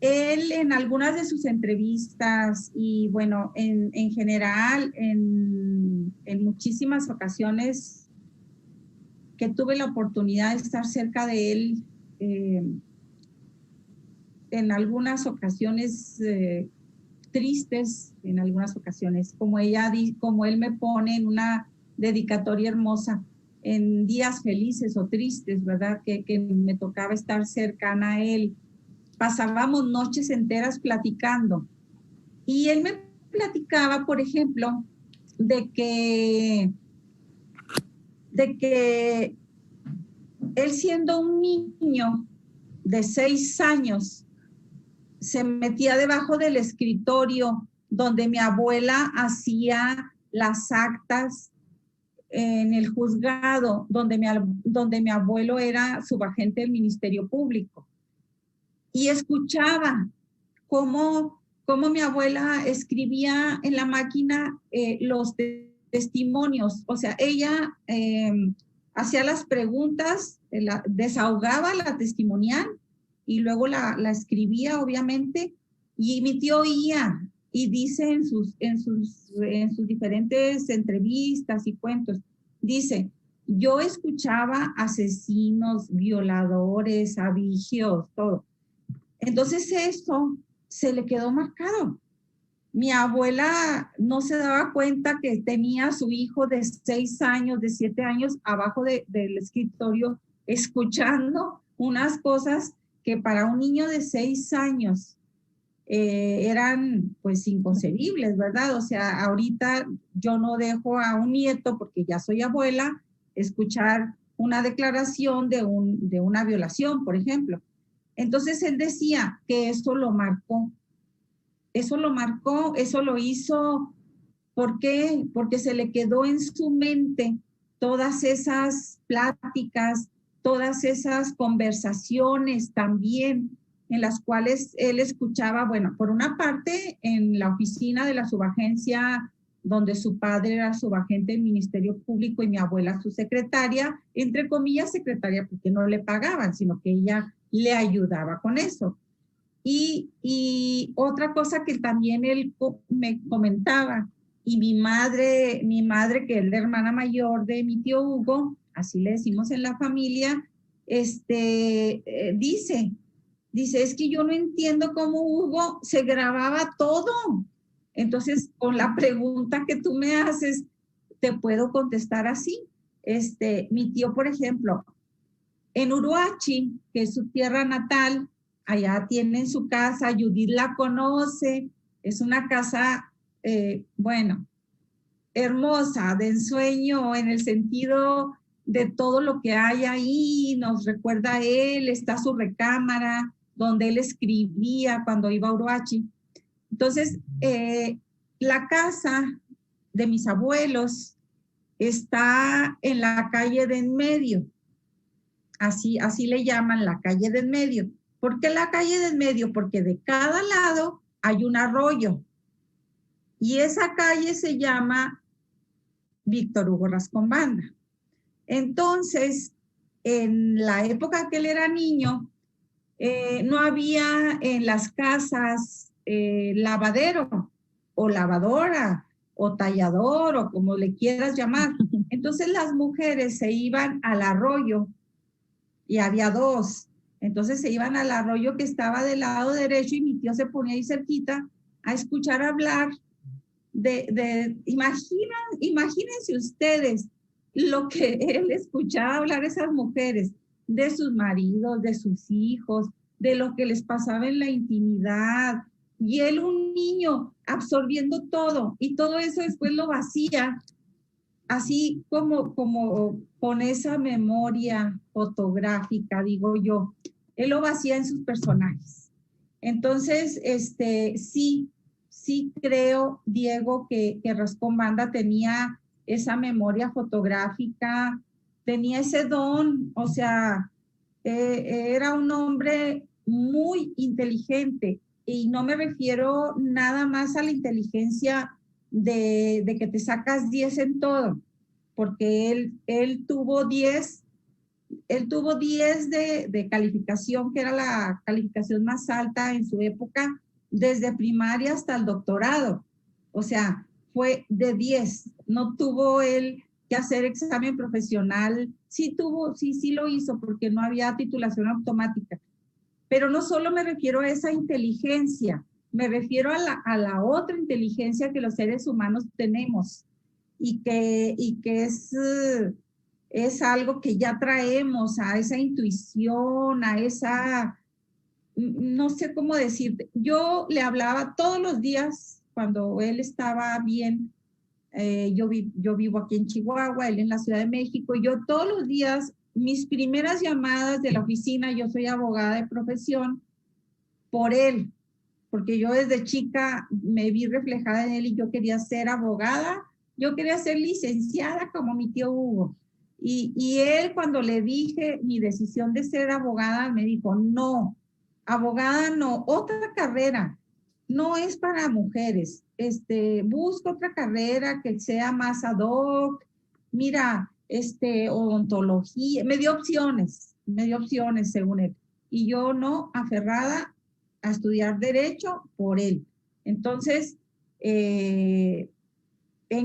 él en algunas de sus entrevistas y bueno, en general, en muchísimas ocasiones que tuve la oportunidad de estar cerca de él, en algunas ocasiones tristes, en algunas ocasiones, como él me pone en una dedicatoria hermosa, en días felices o tristes, ¿verdad? Que me tocaba estar cercana a él. Pasábamos noches enteras platicando. Y él me platicaba, por ejemplo, de que él, siendo un niño de 6 años, se metía debajo del escritorio donde mi abuela hacía las actas en el juzgado, donde mi abuelo era subagente del Ministerio Público. Y escuchaba cómo mi abuela escribía en la máquina los testimonios. O sea, ella hacía las preguntas, desahogaba la testimonial y luego la escribía, obviamente, y mi tío oía y dice en sus diferentes entrevistas y cuentos, dice, yo escuchaba asesinos, violadores, abigeos, todo. Entonces eso se le quedó marcado. Mi abuela no se daba cuenta que tenía a su hijo de 6 años, de 7 años, abajo del escritorio, escuchando unas cosas que para un niño de 6 años eran pues inconcebibles, ¿verdad? O sea, ahorita yo no dejo a un nieto, porque ya soy abuela, escuchar una declaración de una violación, por ejemplo. Entonces él decía que eso lo marcó, eso lo hizo. ¿Por qué? Porque se le quedó en su mente todas esas pláticas, todas esas conversaciones también en las cuales él escuchaba, bueno, por una parte en la oficina de la subagencia, donde su padre era subagente del Ministerio Público y mi abuela su secretaria, entre comillas secretaria, porque no le pagaban, sino que ella le ayudaba con eso. Y otra cosa que también él me comentaba, y mi madre, que es la hermana mayor de mi tío Hugo, así le decimos en la familia, dice, es que yo no entiendo cómo Hugo se grababa todo. Entonces, con la pregunta que tú me haces, te puedo contestar así. Mi tío, por ejemplo, en Uruachi, que es su tierra natal, allá tienen su casa, Judith la conoce, es una casa, bueno, hermosa, de ensueño, en el sentido de todo lo que hay ahí, nos recuerda a él, está su recámara, donde él escribía cuando iba a Uruachi. Entonces, la casa de mis abuelos está en la calle de en medio. Así le llaman, la calle de en medio. ¿Por qué la calle de en medio? Porque de cada lado hay un arroyo. Y esa calle se llama Víctor Hugo Rascombanda. Entonces, en la época que él era niño, no había en las casas lavadero o lavadora o tallador o como le quieras llamar. Entonces las mujeres se iban al arroyo y había 2. Entonces se iban al arroyo que estaba del lado derecho y mi tío se ponía ahí cerquita a escuchar hablar imagínense ustedes lo que él escuchaba hablar a esas mujeres, de sus maridos, de sus hijos, de lo que les pasaba en la intimidad. Y él, un niño, absorbiendo todo, y todo eso después lo vacía, así como con esa memoria fotográfica, digo yo, él lo vacía en sus personajes. Entonces, sí creo, Diego, que Rascombanda tenía esa memoria fotográfica, tenía ese don, o sea, era un hombre muy inteligente, y no me refiero nada más a la inteligencia de que te sacas 10 en todo, porque él tuvo 10 de calificación, que era la calificación más alta en su época, desde primaria hasta el doctorado. O sea, fue de 10. No tuvo él que hacer examen profesional. Sí lo hizo porque no había titulación automática. Pero no solo me refiero a esa inteligencia, me refiero a la otra inteligencia que los seres humanos tenemos y que es algo que ya traemos, a esa intuición, a esa, no sé cómo decirte. Yo le hablaba todos los días cuando él estaba bien. Yo vivo aquí en Chihuahua, él en la Ciudad de México. Yo todos los días, mis primeras llamadas de la oficina, yo soy abogada de profesión, por él, porque yo desde chica me vi reflejada en él y yo quería ser abogada, yo quería ser licenciada como mi tío Hugo. Y él, cuando le dije mi decisión de ser abogada, me dijo, no, abogada no, otra carrera, no es para mujeres, busca otra carrera que sea más ad hoc, mira, odontología, me dio opciones según él. Y yo no, aferrada a estudiar Derecho por él. Entonces, en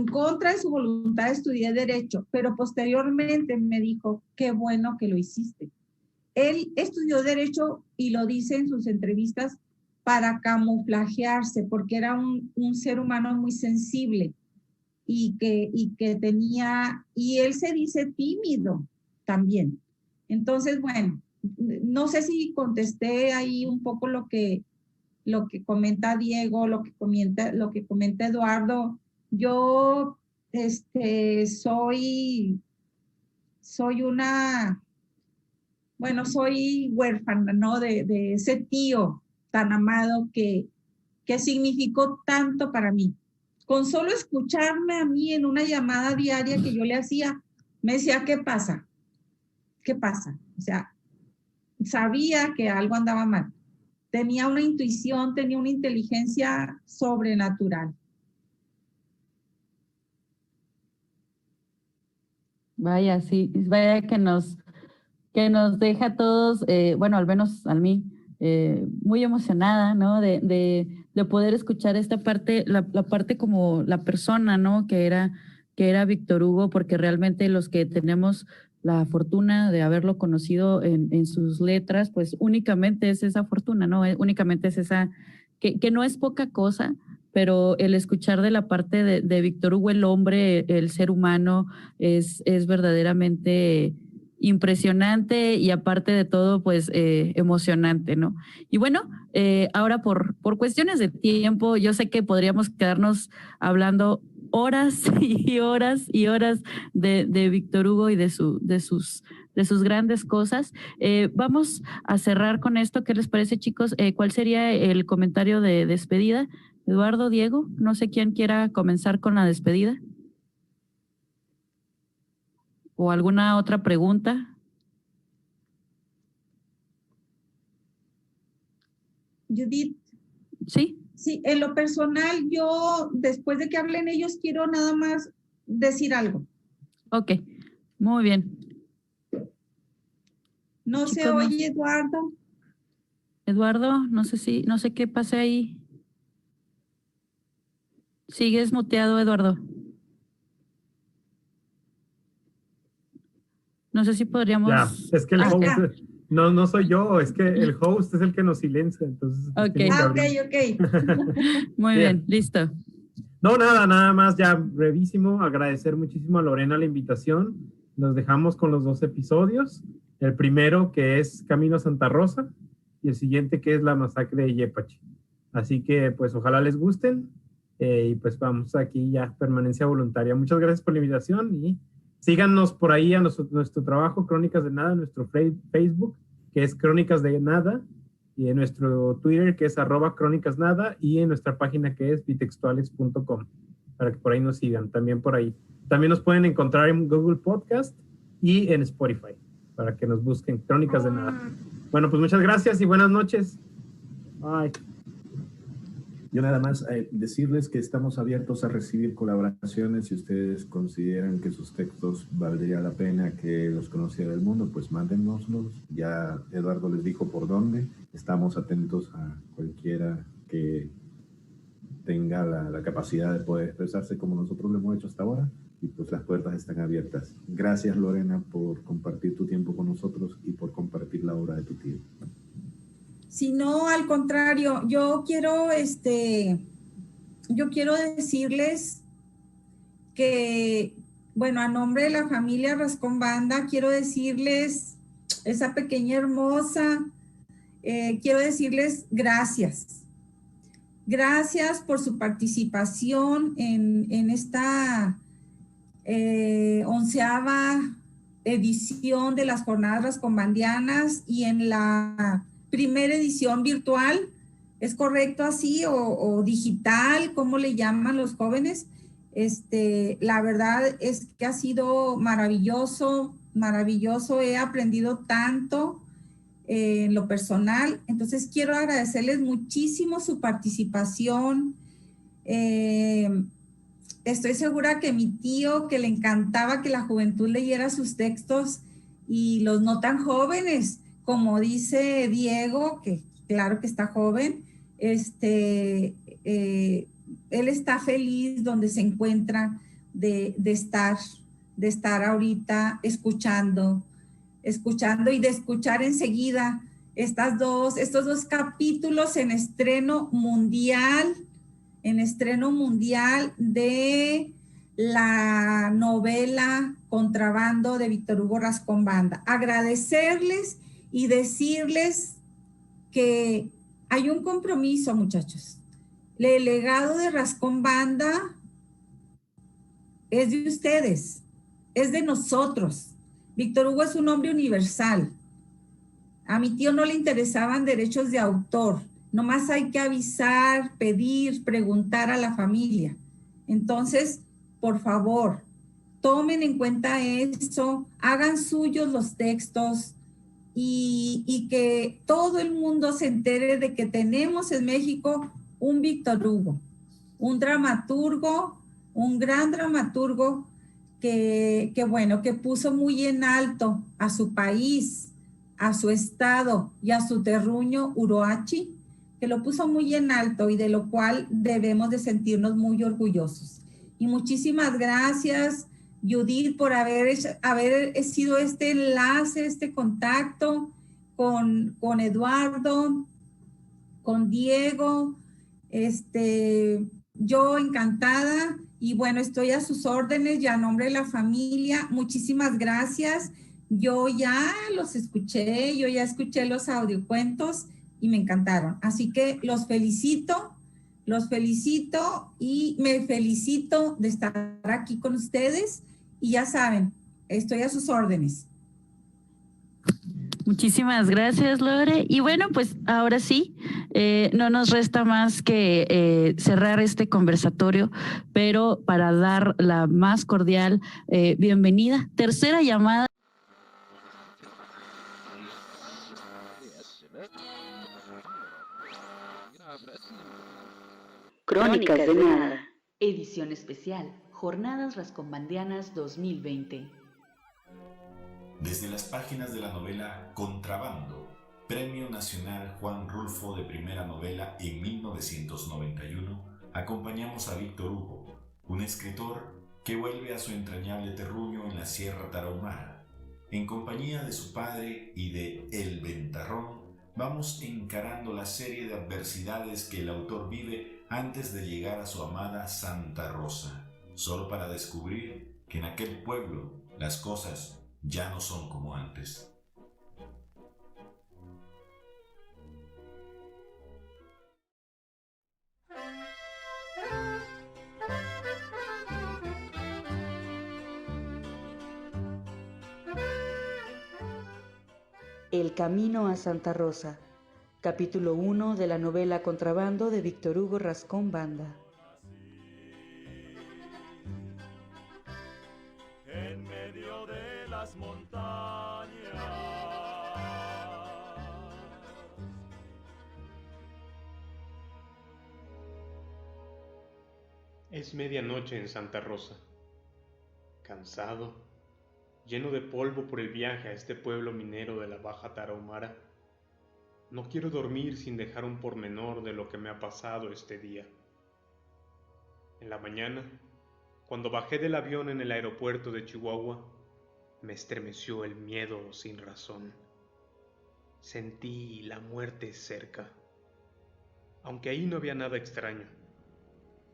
contra de su voluntad estudié Derecho, pero posteriormente me dijo, qué bueno que lo hiciste. Él estudió Derecho y lo dice en sus entrevistas para camuflajearse, porque era un ser humano muy sensible y que tenía, y él se dice tímido también. Entonces, bueno, no sé si contesté ahí un poco lo que comenta Diego, lo que comenta Eduardo. Yo soy huérfana, ¿no? De ese tío tan amado que significó tanto para mí. Con solo escucharme a mí en una llamada diaria que yo le hacía, me decía, ¿qué pasa? ¿Qué pasa? O sea, sabía que algo andaba mal. Tenía una intuición, tenía una inteligencia sobrenatural. Vaya, sí, vaya que nos deja a todos, bueno, al menos a mí, muy emocionada, ¿no? De poder escuchar esta parte, la parte como la persona, ¿no? Que era Víctor Hugo, porque realmente los que tenemos la fortuna de haberlo conocido en sus letras, pues únicamente es esa fortuna, ¿no? Únicamente es esa, que no es poca cosa, pero el escuchar de la parte de Víctor Hugo, el hombre, el ser humano, es verdaderamente impresionante y aparte de todo, pues emocionante, ¿no? Y bueno, ahora por cuestiones de tiempo, yo sé que podríamos quedarnos hablando horas y horas y horas de Víctor Hugo y de sus grandes cosas. Vamos a cerrar con esto. ¿Qué les parece, chicos? ¿Cuál sería el comentario de despedida? Eduardo, Diego, no sé quién quiera comenzar con la despedida. ¿O alguna otra pregunta? Judith. ¿Sí? Sí, en lo personal, yo, después de que hablen ellos, quiero nada más decir algo. Ok, muy bien. No Chicos, se oye, Eduardo. Eduardo, no sé qué pasa ahí. Sigues muteado, Eduardo. No sé si podríamos... Ya, es que el host, no soy yo, es que el host es el que nos silencia, entonces... Okay. Ok. Muy bien, listo. No, nada más ya brevísimo, agradecer muchísimo a Lorena la invitación. Nos dejamos con los 2 episodios. El primero que es Camino a Santa Rosa y el siguiente que es la masacre de Yepache. Así que pues ojalá les gusten y pues vamos aquí ya permanencia voluntaria. Muchas gracias por la invitación y síganos por ahí a nuestro trabajo Crónicas de Nada, nuestro Facebook que es Crónicas de Nada y en nuestro Twitter que es @crónicasnada y en nuestra página que es bitextuales.com para que por ahí nos sigan, también por ahí. También nos pueden encontrar en Google Podcast y en Spotify para que nos busquen Crónicas de Nada. Bueno, pues muchas gracias y buenas noches. Bye. Yo nada más decirles que estamos abiertos a recibir colaboraciones. Si ustedes consideran que sus textos valdría la pena que los conociera el mundo, pues mándennoslos. Ya Eduardo les dijo por dónde. Estamos atentos a cualquiera que tenga la capacidad de poder expresarse como nosotros lo hemos hecho hasta ahora. Y pues las puertas están abiertas. Gracias, Lorena, por compartir tu tiempo con nosotros y por compartir la obra de tu tío. sino al contrario, yo quiero decirles que, bueno, a nombre de la familia Rascón Banda, quiero decirles, esa pequeña hermosa, quiero decirles gracias. Gracias por su participación en esta 11ª edición de las Jornadas Rascombandianas y en la primera edición virtual. ¿Es correcto así? O digital, ¿cómo le llaman los jóvenes? La verdad es que ha sido maravilloso, maravilloso. He aprendido tanto en lo personal. Entonces quiero agradecerles muchísimo su participación. Estoy segura que mi tío, que le encantaba que la juventud leyera sus textos y los no tan jóvenes, como dice Diego, que claro que está joven, él está feliz donde se encuentra de estar ahorita escuchando y de escuchar enseguida estos dos capítulos en estreno mundial de la novela Contrabando de Víctor Hugo Rascón Banda. Agradecerles y decirles que hay un compromiso, muchachos. El legado de Rascón Banda es de ustedes, es de nosotros. Víctor Hugo es un hombre universal. A mi tío no le interesaban derechos de autor. Nomás hay que avisar, pedir, preguntar a la familia. Entonces, por favor, tomen en cuenta eso, hagan suyos los textos y que todo el mundo se entere de que tenemos en México un Víctor Hugo, un dramaturgo, un gran dramaturgo que puso muy en alto a su país, a su estado y a su terruño Uroachi, que lo puso muy en alto y de lo cual debemos de sentirnos muy orgullosos. Y muchísimas gracias, Judith, por haber sido este enlace, este contacto con Eduardo, con Diego, yo encantada y bueno, estoy a sus órdenes y a nombre de la familia, muchísimas gracias. Yo ya escuché los audiocuentos y me encantaron. Así que los felicito y me felicito de estar aquí con ustedes y ya saben, estoy a sus órdenes. Muchísimas gracias, Lore. Y bueno, pues ahora sí, no nos resta más que cerrar este conversatorio, pero para dar la más cordial bienvenida. Tercera llamada. Crónicas de Nada. Edición especial, Jornadas Rascombandianas 2020. Desde las páginas de la novela Contrabando, Premio Nacional Juan Rulfo de Primera Novela en 1991, acompañamos a Víctor Hugo, un escritor que vuelve a su entrañable terruño en la Sierra Tarahumara. En compañía de su padre y de El Ventarrón, vamos encarando la serie de adversidades que el autor vive antes de llegar a su amada Santa Rosa, solo para descubrir que en aquel pueblo las cosas ya no son como antes. El camino a Santa Rosa, capítulo 1 de la novela Contrabando de Víctor Hugo Rascón Banda. En medio de las montañas. Es medianoche en Santa Rosa. Cansado, lleno de polvo por el viaje a este pueblo minero de la Baja Tarahumara, no quiero dormir sin dejar un pormenor de lo que me ha pasado este día. En la mañana, cuando bajé del avión en el aeropuerto de Chihuahua, me estremeció el miedo sin razón. Sentí la muerte cerca, aunque ahí no había nada extraño,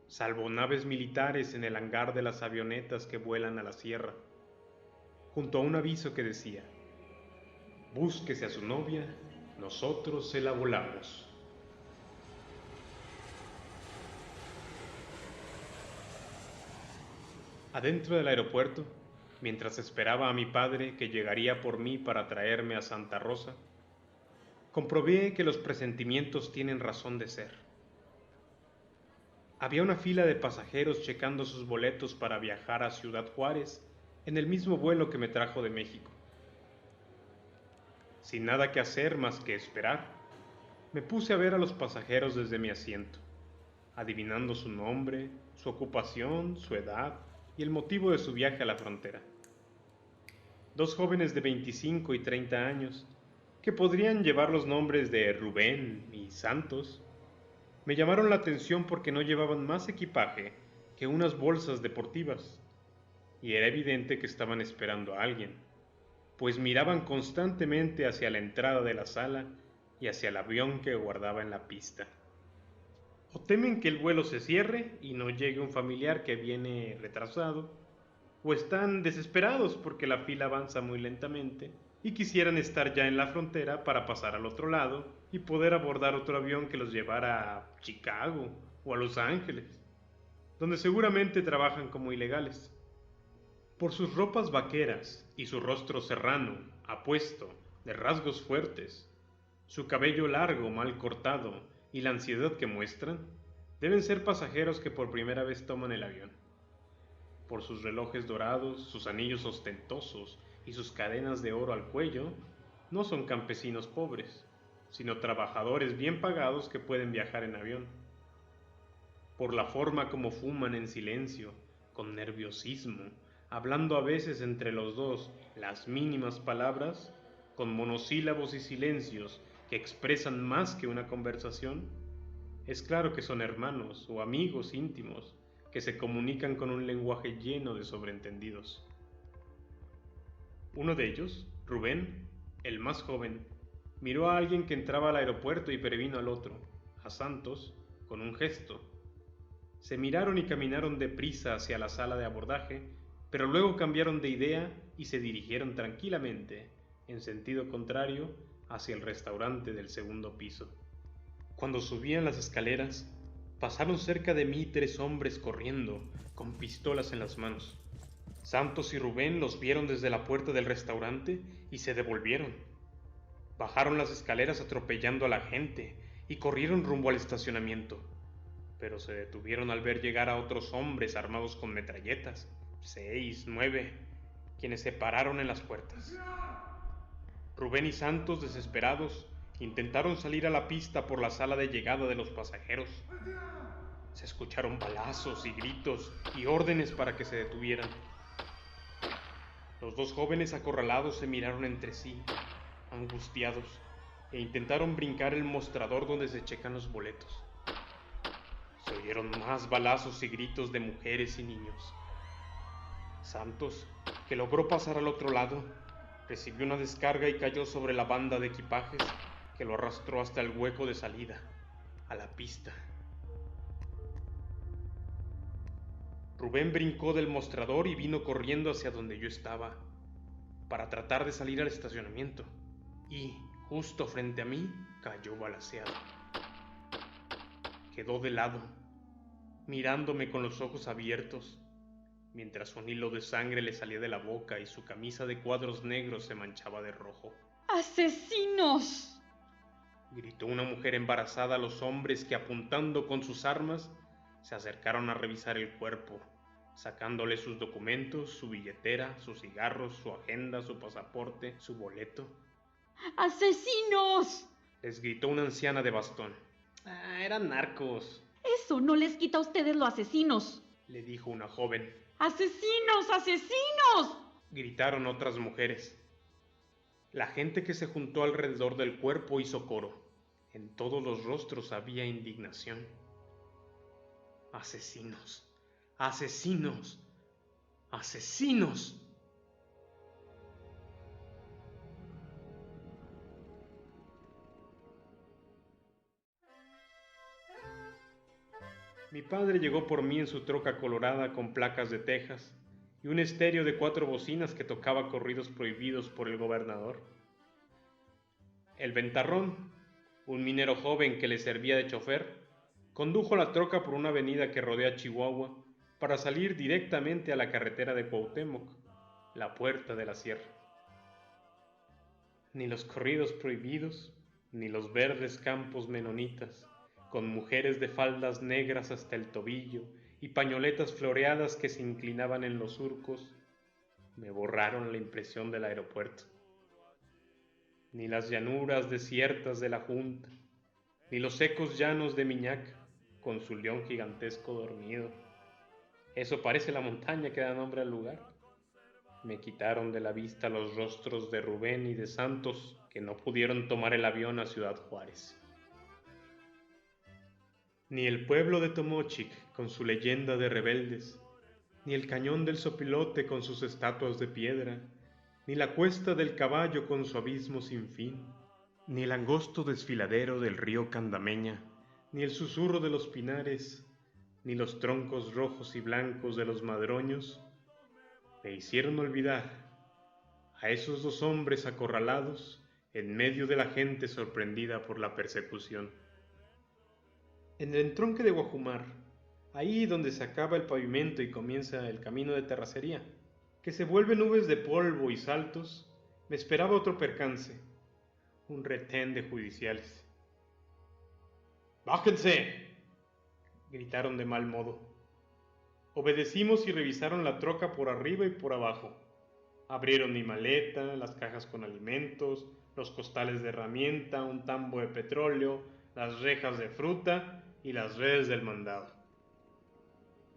salvo naves militares en el hangar de las avionetas que vuelan a la sierra, junto a un aviso que decía: búsquese a su novia, nosotros se la volamos. Adentro del aeropuerto, mientras esperaba a mi padre que llegaría por mí para traerme a Santa Rosa, comprobé que los presentimientos tienen razón de ser. Había una fila de pasajeros checando sus boletos para viajar a Ciudad Juárez en el mismo vuelo que me trajo de México. Sin nada que hacer más que esperar, me puse a ver a los pasajeros desde mi asiento, adivinando su nombre, su ocupación, su edad y el motivo de su viaje a la frontera. 2 jóvenes de 25 y 30 años, que podrían llevar los nombres de Rubén y Santos, me llamaron la atención porque no llevaban más equipaje que unas bolsas deportivas, y era evidente que estaban esperando a alguien, pues miraban constantemente hacia la entrada de la sala y hacia el avión que guardaba en la pista. O temen que el vuelo se cierre y no llegue un familiar que viene retrasado, o están desesperados porque la fila avanza muy lentamente y quisieran estar ya en la frontera para pasar al otro lado y poder abordar otro avión que los llevara a Chicago o a Los Ángeles, donde seguramente trabajan como ilegales. Por sus ropas vaqueras y su rostro serrano, apuesto, de rasgos fuertes, su cabello largo mal cortado y la ansiedad que muestran, deben ser pasajeros que por primera vez toman el avión. Por sus relojes dorados, sus anillos ostentosos y sus cadenas de oro al cuello, no son campesinos pobres, sino trabajadores bien pagados que pueden viajar en avión. Por la forma como fuman en silencio, con nerviosismo, hablando a veces entre los dos las mínimas palabras, con monosílabos y silencios que expresan más que una conversación, es claro que son hermanos o amigos íntimos que se comunican con un lenguaje lleno de sobreentendidos. Uno de ellos, Rubén, el más joven, miró a alguien que entraba al aeropuerto y previno al otro, a Santos, con un gesto. Se miraron y caminaron deprisa hacia la sala de abordaje, pero luego cambiaron de idea y se dirigieron tranquilamente, en sentido contrario, hacia el restaurante del segundo piso. Cuando subían las escaleras, pasaron cerca de mí 3 hombres corriendo, con pistolas en las manos. Santos y Rubén los vieron desde la puerta del restaurante y se devolvieron. Bajaron las escaleras atropellando a la gente y corrieron rumbo al estacionamiento, pero se detuvieron al ver llegar a otros hombres armados con metralletas, 6, 9, quienes se pararon en las puertas. Rubén y Santos, desesperados, intentaron salir a la pista por la sala de llegada de los pasajeros. Se escucharon balazos y gritos y órdenes para que se detuvieran. Los 2 jóvenes acorralados se miraron entre sí, angustiados, e intentaron brincar el mostrador donde se checan los boletos. Se oyeron más balazos y gritos de mujeres y niños. Santos, que logró pasar al otro lado, recibió una descarga y cayó sobre la banda de equipajes que lo arrastró hasta el hueco de salida, a la pista. Rubén brincó del mostrador y vino corriendo hacia donde yo estaba, para tratar de salir al estacionamiento, y, justo frente a mí, cayó balaceado. Quedó de lado, mirándome con los ojos abiertos, mientras un hilo de sangre le salía de la boca y su camisa de cuadros negros se manchaba de rojo. ¡Asesinos!, gritó una mujer embarazada a los hombres que, apuntando con sus armas, se acercaron a revisar el cuerpo, sacándole sus documentos, su billetera, sus cigarros, su agenda, su pasaporte, su boleto. ¡Asesinos!, les gritó una anciana de bastón. Eran narcos. Eso no les quita a ustedes lo asesinos, le dijo una joven. ¡Asesinos, asesinos!, gritaron otras mujeres. La gente que se juntó alrededor del cuerpo hizo coro. En todos los rostros había indignación. Asesinos, asesinos, asesinos. Mi padre llegó por mí en su troca colorada con placas de Texas y un estéreo de 4 bocinas que tocaba corridos prohibidos por el gobernador. El ventarrón, un minero joven que le servía de chofer, condujo la troca por una avenida que rodea Chihuahua para salir directamente a la carretera de Cuauhtémoc, la puerta de la sierra. Ni los corridos prohibidos, ni los verdes campos menonitas, con mujeres de faldas negras hasta el tobillo y pañoletas floreadas que se inclinaban en los surcos, me borraron la impresión del aeropuerto. Ni las llanuras desiertas de la Junta, ni los secos llanos de Miñac, con su león gigantesco dormido. Eso parece la montaña que da nombre al lugar. Me quitaron de la vista los rostros de Rubén y de Santos, que no pudieron tomar el avión a Ciudad Juárez. Ni el pueblo de Tomochic con su leyenda de rebeldes, ni el cañón del Sopilote con sus estatuas de piedra, ni la cuesta del Caballo con su abismo sin fin, ni el angosto desfiladero del río Candameña, ni el susurro de los pinares, ni los troncos rojos y blancos de los madroños, me hicieron olvidar a esos 2 hombres acorralados en medio de la gente sorprendida por la persecución. En el entronque de Guajumar, ahí donde se acaba el pavimento y comienza el camino de terracería, que se vuelve nubes de polvo y saltos, me esperaba otro percance, un retén de judiciales. ¡Bájense!, gritaron de mal modo. Obedecimos y revisaron la troca por arriba y por abajo. Abrieron mi maleta, las cajas con alimentos, los costales de herramienta, un tambo de petróleo, las rejas de fruta y las redes del mandado.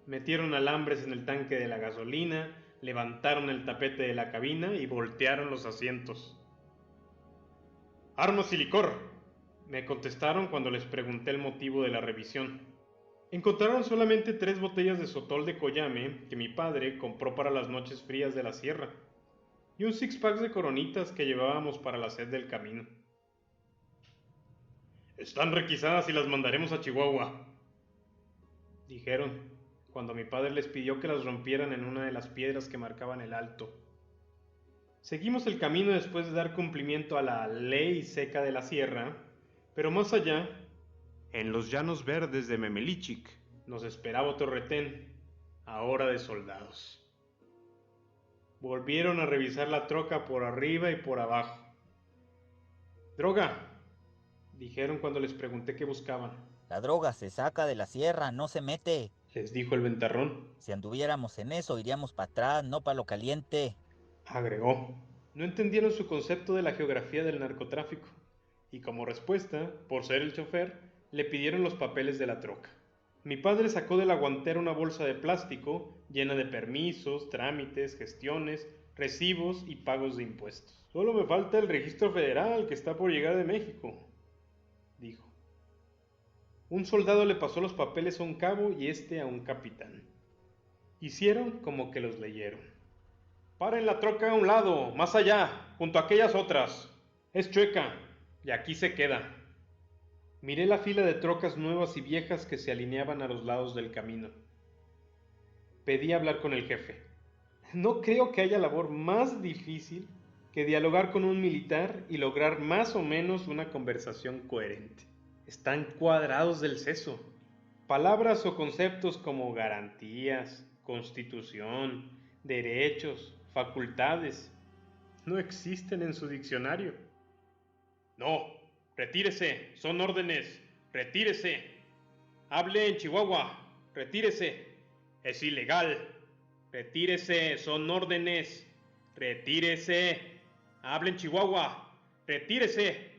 Metieron alambres en el tanque de la gasolina, levantaron el tapete de la cabina y voltearon los asientos. «Armas y licor», me contestaron cuando les pregunté el motivo de la revisión. Encontraron solamente 3 botellas de sotol de Coyame que mi padre compró para las noches frías de la sierra y un 6-pack de Coronitas que llevábamos para la sed del camino. «Están requisadas y las mandaremos a Chihuahua», dijeron cuando mi padre les pidió que las rompieran en una de las piedras que marcaban el alto. Seguimos el camino después de dar cumplimiento a la ley seca de la sierra, pero más allá, en los llanos verdes de Memelichic, nos esperaba otro retén, ahora de soldados. Volvieron a revisar la troca por arriba y por abajo. «Droga», dijeron cuando les pregunté qué buscaban. «La droga se saca de la sierra, no se mete», les dijo el ventarrón. «Si anduviéramos en eso, iríamos para atrás, no para lo caliente», agregó. No entendieron su concepto de la geografía del narcotráfico, y como respuesta, por ser el chofer, le pidieron los papeles de la troca. Mi padre sacó de la guantera una bolsa de plástico llena de permisos, trámites, gestiones, recibos y pagos de impuestos. «Solo me falta el registro federal que está por llegar de México», dijo. Un soldado le pasó los papeles a un cabo y este a un capitán. Hicieron como que los leyeron. «Paren la troca a un lado, más allá, junto a aquellas otras. Es chueca y aquí se queda». Miré la fila de trocas nuevas y viejas que se alineaban a los lados del camino. Pedí hablar con el jefe. No creo que haya labor más difícil que dialogar con un militar y lograr más o menos una conversación coherente. Están cuadrados del seso. Palabras o conceptos como garantías, constitución, derechos, facultades, no existen en su diccionario. «No, retírese, son órdenes, retírese. Hable en Chihuahua, retírese. Es ilegal. Retírese, son órdenes, retírese. Hable en Chihuahua, retírese.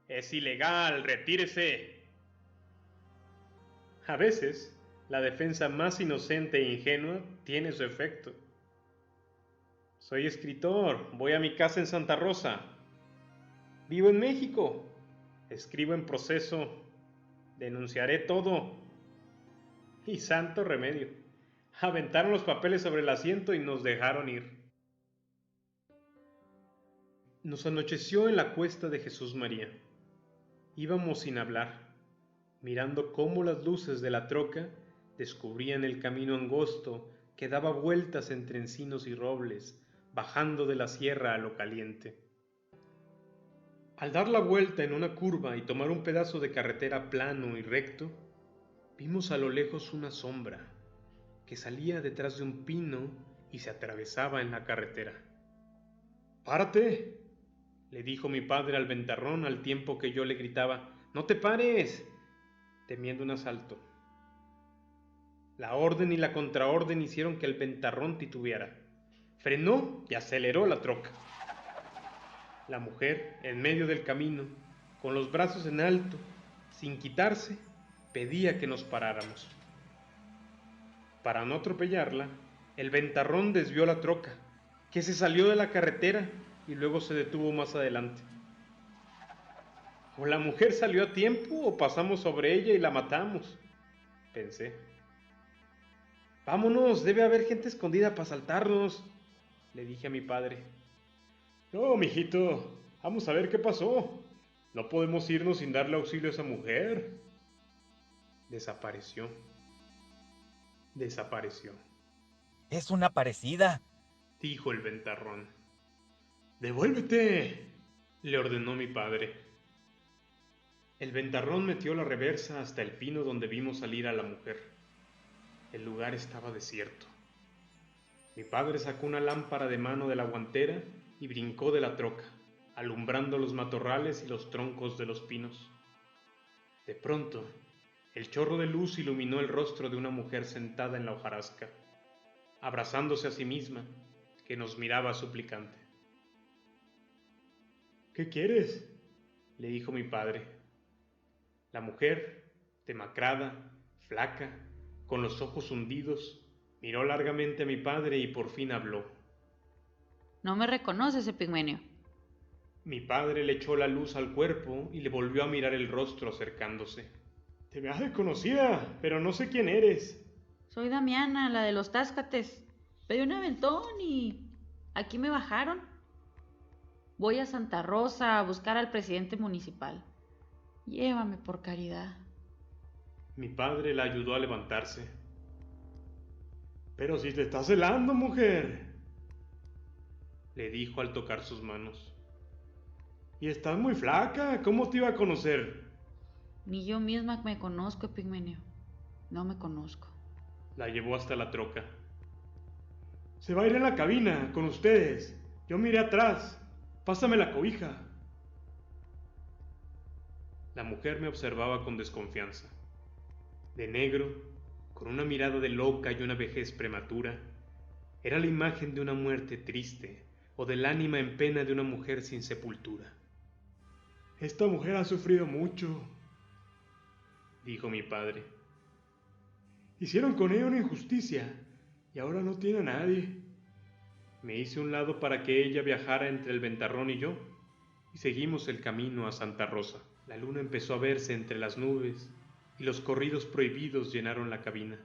Es ilegal, retírese». A veces, la defensa más inocente e ingenua tiene su efecto. «Soy escritor, voy a mi casa en Santa Rosa. Vivo en México, escribo en proceso, denunciaré todo». Y santo remedio, aventaron los papeles sobre el asiento y nos dejaron ir. Nos anocheció en la cuesta de Jesús María. Íbamos sin hablar, mirando cómo las luces de la troca Descubría en el camino angosto que daba vueltas entre encinos y robles, bajando de la sierra a lo caliente. Al dar la vuelta en una curva y tomar un pedazo de carretera plano y recto, vimos a lo lejos una sombra que salía detrás de un pino y se atravesaba en la carretera. ¡Párate!, le dijo mi padre al ventarrón al tiempo que yo le gritaba: ¡No te pares!, temiendo un asalto. La orden y la contraorden hicieron que el ventarrón titubeara. Frenó y aceleró la troca. La mujer, en medio del camino, con los brazos en alto, sin quitarse, pedía que nos paráramos. Para no atropellarla, el ventarrón desvió la troca, que se salió de la carretera y luego se detuvo más adelante. O la mujer salió a tiempo o pasamos sobre ella y la matamos, pensé. Vámonos, debe haber gente escondida para asaltarnos, le dije a mi padre. No, mijito, vamos a ver qué pasó. No podemos irnos sin darle auxilio a esa mujer. Desapareció. Es una parecida, dijo el ventarrón. ¡Devuélvete!, le ordenó mi padre. El ventarrón metió la reversa hasta el pino donde vimos salir a la mujer. El lugar estaba desierto. Mi padre sacó una lámpara de mano de la guantera y brincó de la troca, alumbrando los matorrales y los troncos de los pinos. De pronto, el chorro de luz iluminó el rostro de una mujer sentada en la hojarasca, abrazándose a sí misma, que nos miraba suplicante. ¿Qué quieres?, le dijo mi padre. La mujer, demacrada, flaca, con los ojos hundidos, miró largamente a mi padre y por fin habló. ¿No me reconoces, Epigmenio? Mi padre le echó la luz al cuerpo y le volvió a mirar el rostro acercándose. Te me has desconocida, pero no sé quién eres. Soy Damiana, la de los Táscates. Pedí un aventón y aquí me bajaron. Voy a Santa Rosa a buscar al presidente municipal. Llévame por caridad. Mi padre la ayudó a levantarse. Pero si te estás helando, mujer, le dijo al tocar sus manos. Y estás muy flaca, ¿cómo te iba a conocer? Ni yo misma me conozco, Epigmenio. No me conozco. La llevó hasta la troca. Se va a ir en la cabina, con ustedes. Yo miré atrás. Pásame la cobija. La mujer me observaba con desconfianza. De negro, con una mirada de loca y una vejez prematura, era la imagen de una muerte triste o del ánima en pena de una mujer sin sepultura. Esta mujer ha sufrido mucho, dijo mi padre. Hicieron con ella una injusticia y ahora no tiene a nadie. Me hice a un lado para que ella viajara entre el ventarrón y yo, y seguimos el camino a Santa Rosa. La luna empezó a verse entre las nubes y los corridos prohibidos llenaron la cabina.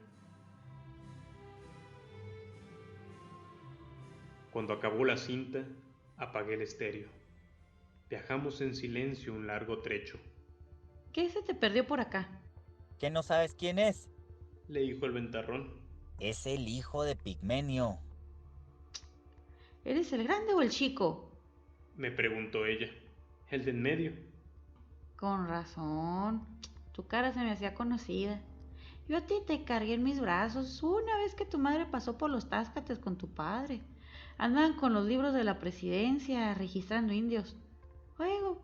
Cuando acabó la cinta, apagué el estéreo. Viajamos en silencio un largo trecho. ¿Qué se te perdió por acá? ¿Que no sabes quién es?, le dijo el ventarrón. Es el hijo de Epigmenio. ¿Eres el grande o el chico?, me preguntó ella. El de en medio. Con razón. Tu cara se me hacía conocida. Yo a ti te cargué en mis brazos una vez que tu madre pasó por los Táscates con tu padre. Andaban con los libros de la presidencia registrando indios. Luego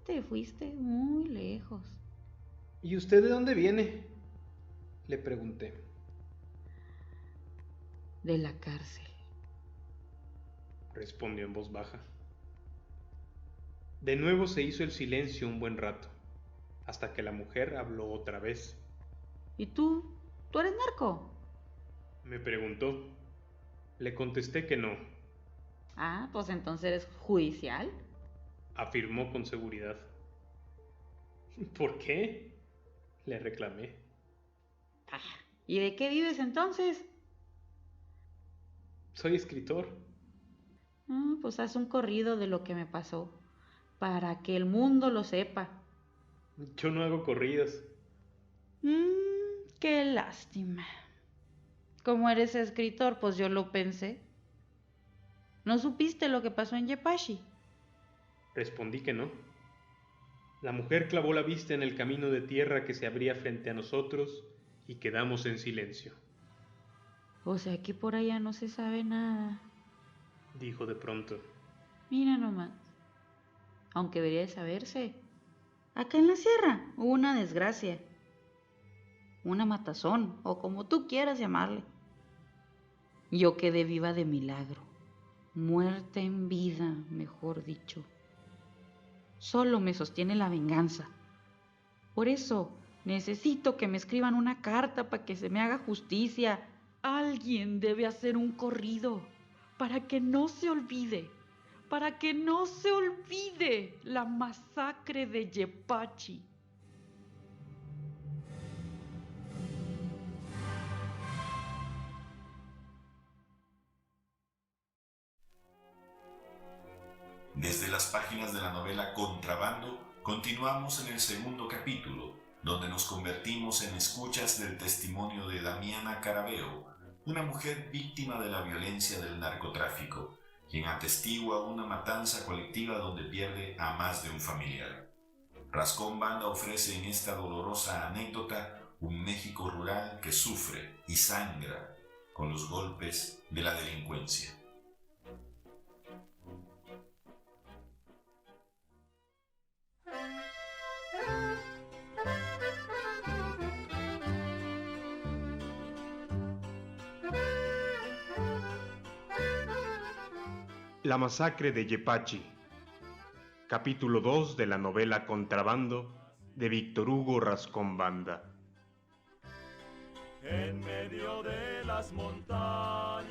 te fuiste muy lejos. ¿Y usted de dónde viene?, le pregunté. De la cárcel, respondió en voz baja. De nuevo se hizo el silencio un buen rato, hasta que la mujer habló otra vez. ¿Y tú? ¿Tú eres narco?, me preguntó. Le contesté que no. Ah, pues entonces eres judicial, afirmó con seguridad. ¿Por qué?, le reclamé. ¿Y de qué vives entonces? Soy escritor. Pues haz un corrido de lo que me pasó, para que el mundo lo sepa. Yo no hago corridas. Qué lástima. Como eres escritor, pues yo lo pensé. ¿No supiste lo que pasó en Yepashi? Respondí que no. La mujer clavó la vista en el camino de tierra que se abría frente a nosotros y quedamos en silencio. O sea que por allá no se sabe nada. Dijo de pronto. Mira nomás. Aunque debería de saberse. Acá en la sierra hubo una desgracia. Una matazón, o como tú quieras llamarle. Yo quedé viva de milagro. Muerta en vida, mejor dicho. Solo me sostiene la venganza. Por eso necesito que me escriban una carta para que se me haga justicia. Alguien debe hacer un corrido para que no se olvide. Para que no se olvide la masacre de Yepashi. Desde las páginas de la novela Contrabando, continuamos en el segundo capítulo, donde nos convertimos en escuchas del testimonio de Damiana Caraveo, una mujer víctima de la violencia del narcotráfico, quien atestigua una matanza colectiva donde pierde a más de un familiar. Rascón Banda ofrece en esta dolorosa anécdota un México rural que sufre y sangra con los golpes de la delincuencia. La masacre de Yepashi. Capítulo 2 de la novela Contrabando de Víctor Hugo Rascón Banda. En medio de las montañas.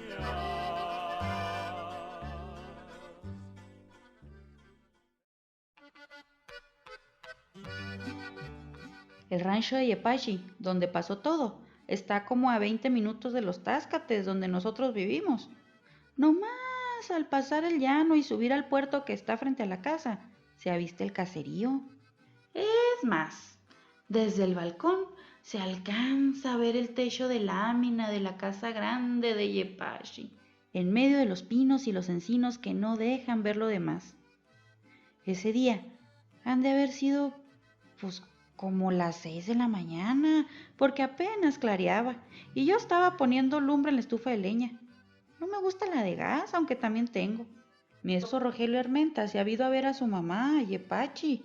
El rancho de Yepashi, donde pasó todo, está como a 20 minutos de los Táscates, donde nosotros vivimos. Nomás al pasar el llano y subir al puerto que está frente a la casa, se avista el caserío. Es más, desde el balcón se alcanza a ver el techo de lámina de la casa grande de Yepashi, en medio de los pinos y los encinos que no dejan ver lo demás. Ese día han de haber sido, pues, como las 6 de la mañana, porque apenas clareaba, y yo estaba poniendo lumbre en la estufa de leña. No me gusta la de gas, aunque también tengo. Mi esposo Rogelio Hermenta se ha ido a ver a su mamá, a Yepashi,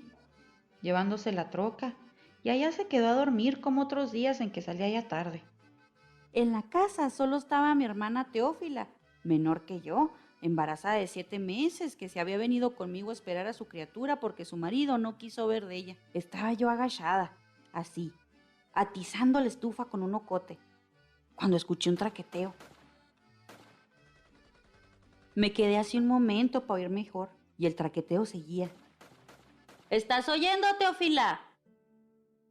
llevándose la troca, y allá se quedó a dormir como otros días en que salía ya tarde. En la casa solo estaba mi hermana Teófila, menor que yo, embarazada de 7 meses, que se había venido conmigo a esperar a su criatura porque su marido no quiso ver de ella. Estaba yo agachada, así, atizando la estufa con un ocote, cuando escuché un traqueteo. Me quedé así un momento para oír mejor, y el traqueteo seguía. ¿Estás oyendo, Teófila?,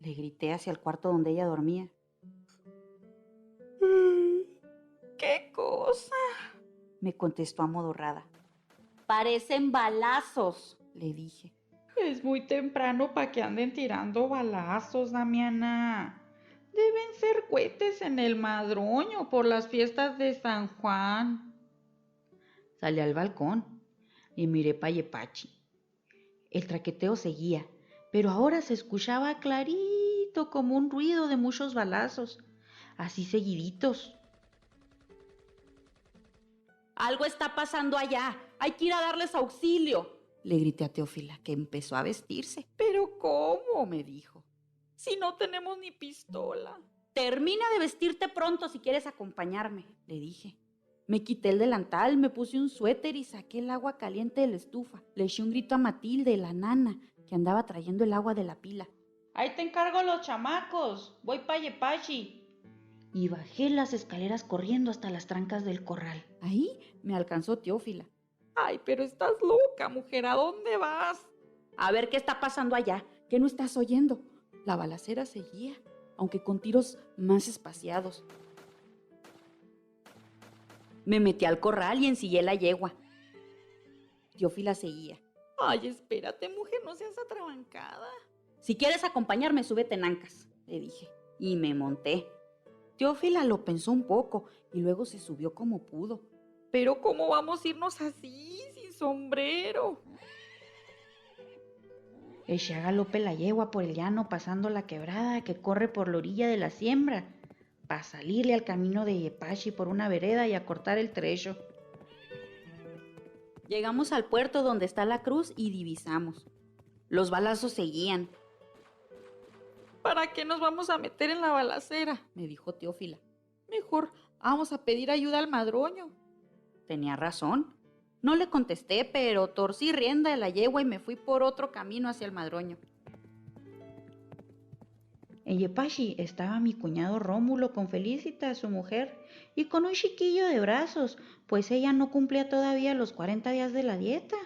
le grité hacia el cuarto donde ella dormía. ¿Qué cosa?, me contestó amodorrada. Parecen balazos, le dije. Es muy temprano para que anden tirando balazos, Damiana. Deben ser cohetes en el Madroño por las fiestas de San Juan. Salí al balcón y miré para Yepashi. El traqueteo seguía, pero ahora se escuchaba clarito como un ruido de muchos balazos, así seguiditos. Algo está pasando allá, hay que ir a darles auxilio, le grité a Teófila, que empezó a vestirse. ¿Pero cómo?, me dijo, si no tenemos ni pistola. Termina de vestirte pronto si quieres acompañarme, le dije. Me quité el delantal, me puse un suéter y saqué el agua caliente de la estufa. Le eché un grito a Matilde, la nana, que andaba trayendo el agua de la pila. Ahí te encargo los chamacos, voy pa' Yepashi. Y bajé las escaleras corriendo hasta las trancas del corral. Ahí me alcanzó Teófila. Ay, pero estás loca, mujer, ¿a dónde vas? A ver qué está pasando allá, ¿qué no estás oyendo? La balacera seguía, aunque con tiros más espaciados. Me metí al corral y ensillé la yegua. Teófila seguía. Ay, espérate, mujer, no seas atrabancada. Si quieres acompañarme, súbete en ancas, le dije. Y me monté. Teófila lo pensó un poco y luego se subió como pudo. Pero ¿cómo vamos a irnos así, sin sombrero? Eché a galope la yegua por el llano pasando la quebrada que corre por la orilla de la siembra, para salirle al camino de Yepachi por una vereda y acortar el trecho. Llegamos al puerto donde está la cruz y divisamos. Los balazos seguían. ¿Para qué nos vamos a meter en la balacera?, me dijo Teófila. Mejor vamos a pedir ayuda al Madroño. Tenía razón. No le contesté, pero torcí rienda de la yegua y me fui por otro camino hacia el Madroño. En Yepachi estaba mi cuñado Rómulo con Felicita, su mujer, y con un chiquillo de brazos, pues ella no cumplía todavía los 40 días de la dieta.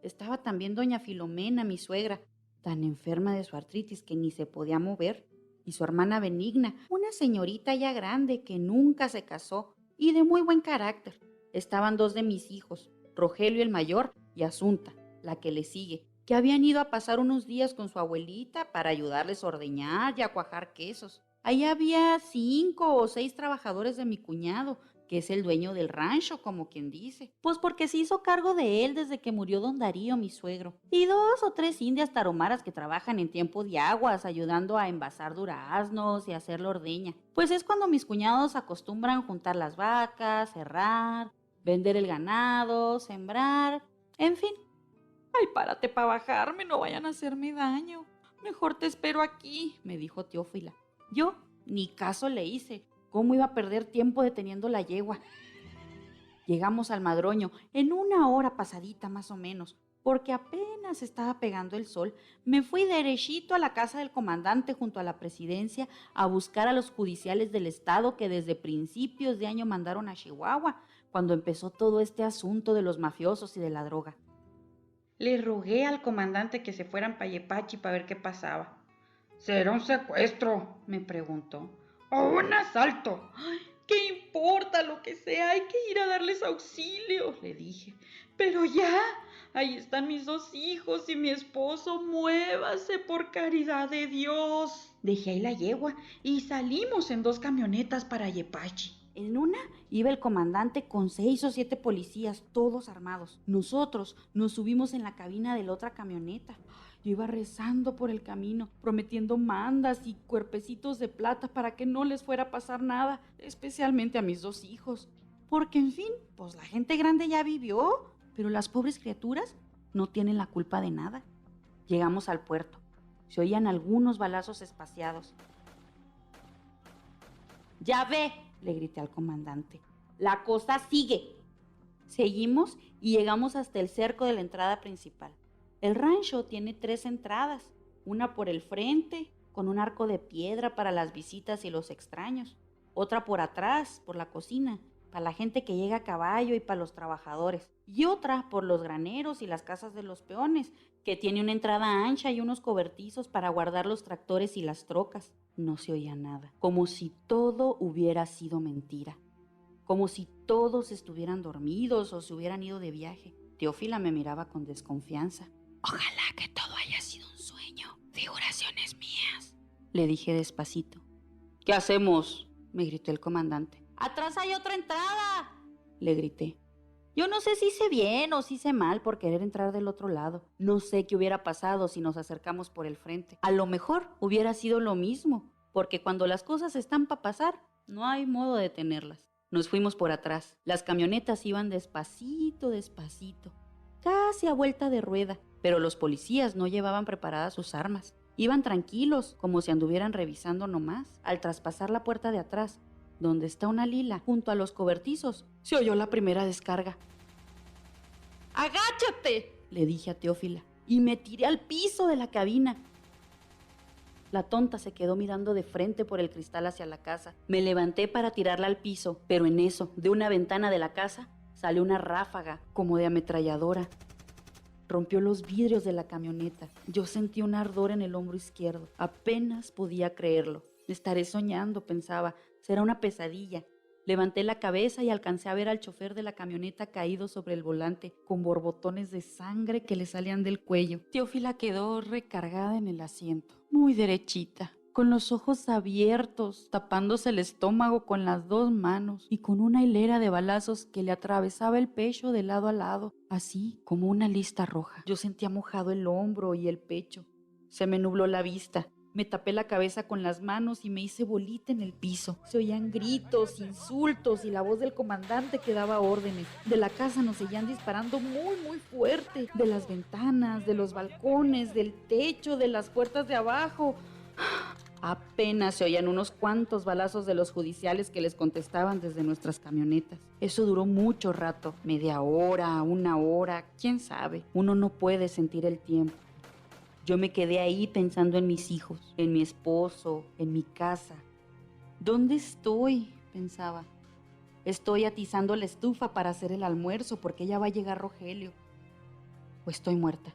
Estaba también doña Filomena, mi suegra, tan enferma de su artritis que ni se podía mover, y su hermana Benigna, una señorita ya grande que nunca se casó y de muy buen carácter. Estaban 2 de mis hijos, Rogelio el mayor y Asunta, la que le sigue, que habían ido a pasar unos días con su abuelita para ayudarles a ordeñar y a cuajar quesos. Ahí había 5 o 6 trabajadores de mi cuñado, que es el dueño del rancho, como quien dice. Pues porque se hizo cargo de él desde que murió don Darío, mi suegro. Y 2 o 3 indias taromaras que trabajan en tiempo de aguas, ayudando a envasar duraznos y hacer la ordeña. Pues es cuando mis cuñados acostumbran juntar las vacas, cerrar, vender el ganado, sembrar, en fin. Ay, párate para bajarme, no vayan a hacerme daño. Mejor te espero aquí, me dijo Teófila. Yo ni caso le hice. ¿Cómo iba a perder tiempo deteniendo la yegua? Llegamos al Madroño en 1 hora pasadita más o menos, porque apenas estaba pegando el sol. Me fui derechito a la casa del comandante junto a la presidencia a buscar a los judiciales del estado que desde principios de año mandaron a Chihuahua, cuando empezó todo este asunto de los mafiosos y de la droga. Le rogué al comandante que se fueran para Yepachi para ver qué pasaba. ¿Será un secuestro?, me preguntó. ¿O un asalto? Ay, ¿qué importa lo que sea? Hay que ir a darles auxilio, le dije. Pero ya, ahí están mis 2 hijos y mi esposo, muévase por caridad de Dios. Dejé ahí la yegua y salimos en 2 camionetas para Yepachi. En una iba el comandante con 6 o 7 policías, todos armados. Nosotros nos subimos en la cabina de la otra camioneta. Yo iba rezando por el camino, prometiendo mandas y cuerpecitos de plata para que no les fuera a pasar nada, especialmente a mis 2 hijos. Porque, en fin, pues la gente grande ya vivió, pero las pobres criaturas no tienen la culpa de nada. Llegamos al puerto. Se oían algunos balazos espaciados. «¡Ya ve!», le grité al comandante. «La cosa sigue». Seguimos y llegamos hasta el cerco de la entrada principal. El rancho tiene 3 entradas, una por el frente, con un arco de piedra para las visitas y los extraños, otra por atrás, por la cocina, para la gente que llega a caballo y para los trabajadores, y otra por los graneros y las casas de los peones, que tiene una entrada ancha y unos cobertizos para guardar los tractores y las trocas. No se oía nada, como si todo hubiera sido mentira, como si todos estuvieran dormidos o se hubieran ido de viaje. Teófila me miraba con desconfianza. «Ojalá que todo haya sido un sueño, figuraciones mías», le dije despacito. «¿Qué hacemos?», me gritó el comandante. «¡Atrás hay otra entrada!», le grité. Yo no sé si hice bien o si hice mal por querer entrar del otro lado. No sé qué hubiera pasado si nos acercamos por el frente. A lo mejor hubiera sido lo mismo, porque cuando las cosas están para pasar, no hay modo de detenerlas. Nos fuimos por atrás. Las camionetas iban despacito, despacito, casi a vuelta de rueda, pero los policías no llevaban preparadas sus armas. Iban tranquilos, como si anduvieran revisando nomás. Al traspasar la puerta de atrás, donde está una lila, junto a los cobertizos, se oyó la primera descarga. «¡Agáchate!», le dije a Teófila, y me tiré al piso de la cabina. La tonta se quedó mirando de frente por el cristal hacia la casa. Me levanté para tirarla al piso, pero en eso, de una ventana de la casa, salió una ráfaga, como de ametralladora. Rompió los vidrios de la camioneta. Yo sentí un ardor en el hombro izquierdo. Apenas podía creerlo. Estaré soñando, pensaba. Será una pesadilla. Levanté la cabeza y alcancé a ver al chofer de la camioneta caído sobre el volante, con borbotones de sangre que le salían del cuello. Teófila quedó recargada en el asiento, muy derechita, con los ojos abiertos, tapándose el estómago con las 2 manos y con una hilera de balazos que le atravesaba el pecho de lado a lado, así como una lista roja. Yo sentía mojado el hombro y el pecho. Se me nubló la vista. Me tapé la cabeza con las manos y me hice bolita en el piso. Se oían gritos, insultos y la voz del comandante que daba órdenes. De la casa nos seguían disparando muy fuerte. De las ventanas, de los balcones, del techo, de las puertas de abajo. Apenas se oían unos cuantos balazos de los judiciales que les contestaban desde nuestras camionetas. Eso duró mucho rato, media hora, 1 hora, quién sabe. Uno no puede sentir el tiempo. Yo me quedé ahí pensando en mis hijos, en mi esposo, en mi casa. ¿Dónde estoy?, pensaba. Estoy atizando la estufa para hacer el almuerzo porque ya va a llegar Rogelio. O estoy muerta,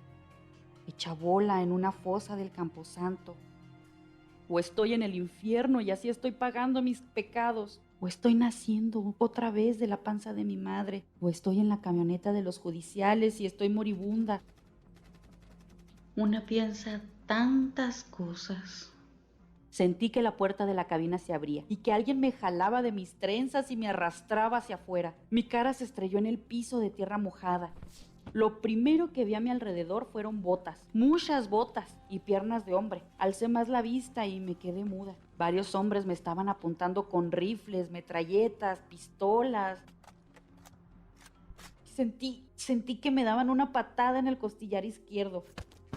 hecha bola en una fosa del Camposanto. O estoy en el infierno y así estoy pagando mis pecados. O estoy naciendo otra vez de la panza de mi madre. O estoy en la camioneta de los judiciales y estoy moribunda. Una piensa tantas cosas. Sentí que la puerta de la cabina se abría y que alguien me jalaba de mis trenzas y me arrastraba hacia afuera. Mi cara se estrelló en el piso de tierra mojada. Lo primero que vi a mi alrededor fueron botas, muchas botas y piernas de hombre. Alcé más la vista y me quedé muda. Varios hombres me estaban apuntando con rifles, metralletas, pistolas. Sentí que me daban una patada en el costillar izquierdo.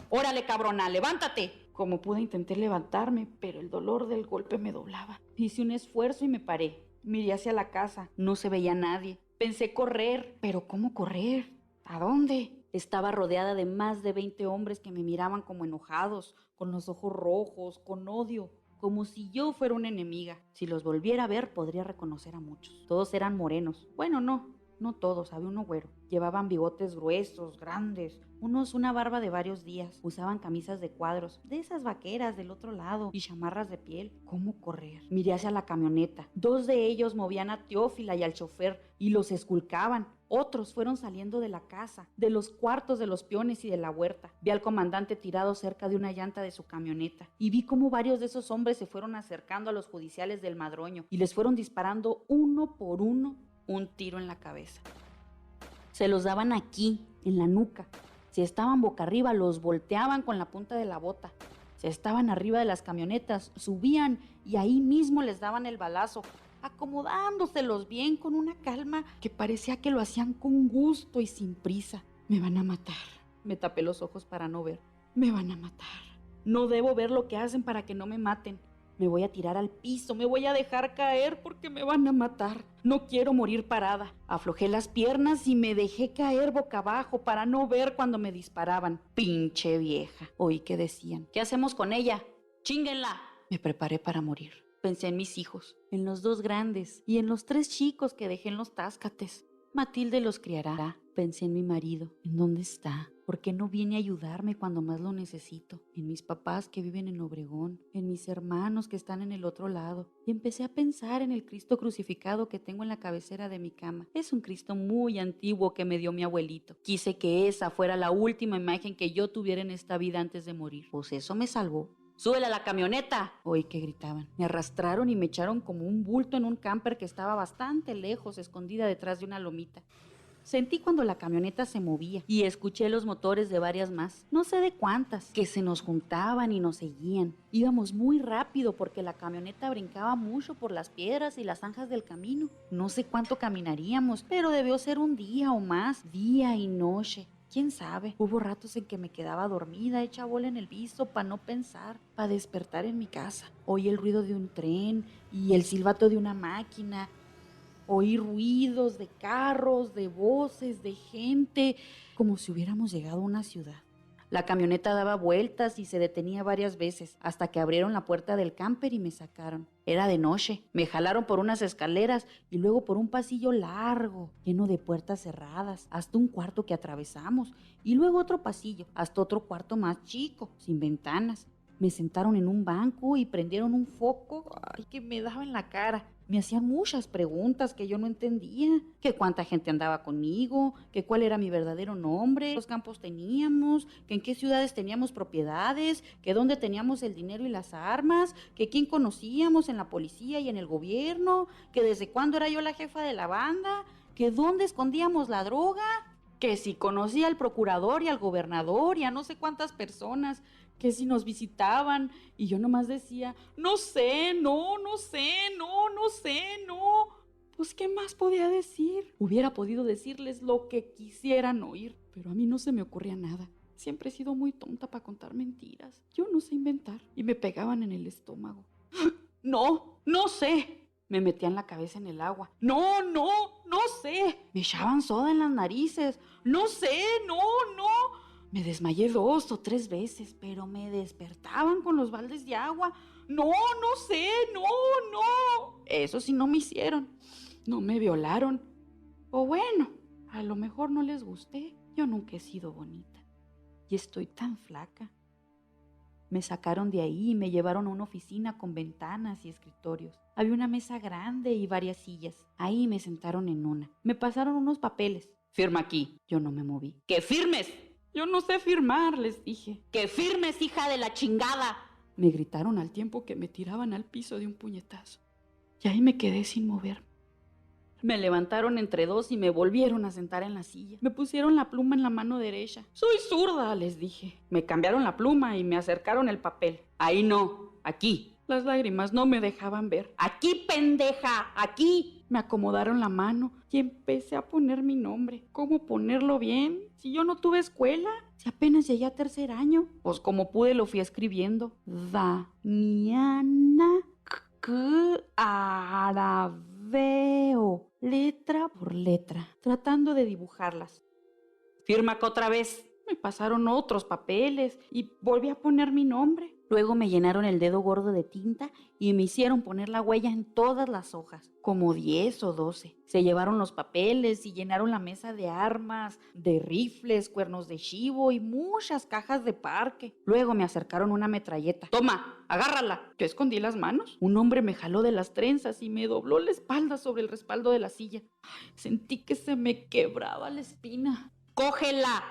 ¡Órale, cabrona, levántate! Como pude intenté levantarme, pero el dolor del golpe me doblaba. Hice un esfuerzo y me paré. Miré hacia la casa. No se veía nadie. Pensé correr, pero ¿cómo correr? ¿A dónde? Estaba rodeada de más de 20 hombres que me miraban como enojados, con los ojos rojos, con odio, como si yo fuera una enemiga. Si los volviera a ver, podría reconocer a muchos. Todos eran morenos. Bueno, no todos, había uno güero. Llevaban bigotes gruesos, grandes, unos una barba de varios días. Usaban camisas de cuadros, de esas vaqueras del otro lado, y chamarras de piel. ¿Cómo correr? Miré hacia la camioneta. 2 de ellos movían a Teófila y al chofer y los esculcaban. Otros fueron saliendo de la casa, de los cuartos de los peones y de la huerta. Vi al comandante tirado cerca de una llanta de su camioneta y vi cómo varios de esos hombres se fueron acercando a los judiciales del Madroño y les fueron disparando uno por uno un tiro en la cabeza. Se los daban aquí, en la nuca. Si estaban boca arriba, los volteaban con la punta de la bota. Si estaban arriba de las camionetas, subían y ahí mismo les daban el balazo, acomodándoselos bien con una calma que parecía que lo hacían con gusto y sin prisa. Me van a matar. Me tapé los ojos para no ver. Me van a matar. No debo ver lo que hacen para que no me maten. Me voy a tirar al piso, me voy a dejar caer porque me van a matar. No quiero morir parada. Aflojé las piernas y me dejé caer boca abajo para no ver cuando me disparaban. Pinche vieja. Oí que decían, ¿qué hacemos con ella? ¡Chínguenla! Me preparé para morir. Pensé en mis hijos, en los 2 grandes y en los 3 chicos que dejé en los Táscates. Matilde los criará. Pensé en mi marido. ¿En dónde está? ¿Por qué no viene a ayudarme cuando más lo necesito? En mis papás que viven en Obregón, en mis hermanos que están en el otro lado. Y empecé a pensar en el Cristo crucificado que tengo en la cabecera de mi cama. Es un Cristo muy antiguo que me dio mi abuelito. Quise que esa fuera la última imagen que yo tuviera en esta vida antes de morir. Pues eso me salvó. ¡Súbele a la camioneta! Oí que gritaban. Me arrastraron y me echaron como un bulto en un camper que estaba bastante lejos, escondida detrás de una lomita. Sentí cuando la camioneta se movía y escuché los motores de varias más, no sé de cuántas, que se nos juntaban y nos seguían. Íbamos muy rápido porque la camioneta brincaba mucho por las piedras y las zanjas del camino. No sé cuánto caminaríamos, pero debió ser un día o más, día y noche. ¿Quién sabe? Hubo ratos en que me quedaba dormida, hecha bola en el piso, para no pensar, para despertar en mi casa. Oí el ruido de un tren y el silbato de una máquina. Oí ruidos de carros, de voces, de gente, como si hubiéramos llegado a una ciudad. La camioneta daba vueltas y se detenía varias veces, hasta que abrieron la puerta del camper y me sacaron. Era de noche. Me jalaron por unas escaleras y luego por un pasillo largo, lleno de puertas cerradas, hasta un cuarto que atravesamos, y luego otro pasillo, hasta otro cuarto más chico, sin ventanas. Me sentaron en un banco y prendieron un foco que me daba en la cara. Me hacían muchas preguntas que yo no entendía, que cuánta gente andaba conmigo, que cuál era mi verdadero nombre, qué campos teníamos, que en qué ciudades teníamos propiedades, que dónde teníamos el dinero y las armas, que quién conocíamos en la policía y en el gobierno, que desde cuándo era yo la jefa de la banda, que dónde escondíamos la droga, que si conocía al procurador y al gobernador y a no sé cuántas personas, que si nos visitaban, y yo nomás decía, no sé. Pues, ¿qué más podía decir? Hubiera podido decirles lo que quisieran oír, pero a mí no se me ocurría nada. Siempre he sido muy tonta para contar mentiras. Yo no sé inventar. Y me pegaban en el estómago. No sé. Me metían la cabeza en el agua. No sé. Me echaban soda en las narices. No sé. Me desmayé 2 o 3 veces, pero me despertaban con los baldes de agua. No sé. Eso sí no me hicieron. No me violaron. O bueno, a lo mejor no les gusté. Yo nunca he sido bonita. Y estoy tan flaca. Me sacaron de ahí y me llevaron a una oficina con ventanas y escritorios. Había una mesa grande y varias sillas. Ahí me sentaron en una. Me pasaron unos papeles. Firma aquí. Yo no me moví. ¡Que firmes! Yo no sé firmar, les dije. ¡Que firmes, hija de la chingada! Me gritaron al tiempo que me tiraban al piso de un puñetazo. Y ahí me quedé sin moverme. Me levantaron entre dos y me volvieron a sentar en la silla. Me pusieron la pluma en la mano derecha. Soy zurda, les dije. Me cambiaron la pluma y me acercaron el papel. Ahí no, aquí. Las lágrimas no me dejaban ver. ¡Aquí, pendeja! ¡Aquí! Me acomodaron la mano y empecé a poner mi nombre. ¿Cómo ponerlo bien? Si yo no tuve escuela, si apenas llegué a 3er año. Pues como pude lo fui escribiendo. Damiana Caraveo. Letra por letra, tratando de dibujarlas. Firma acá otra vez. Me pasaron otros papeles y volví a poner mi nombre. Luego me llenaron el dedo gordo de tinta y me hicieron poner la huella en todas las hojas, como 10 o 12. Se llevaron los papeles y llenaron la mesa de armas, de rifles, cuernos de chivo y muchas cajas de parque. Luego me acercaron una metralleta. ¡Toma, agárrala! Yo escondí las manos. Un hombre me jaló de las trenzas y me dobló la espalda sobre el respaldo de la silla. Sentí que se me quebraba la espina. ¡Cógela!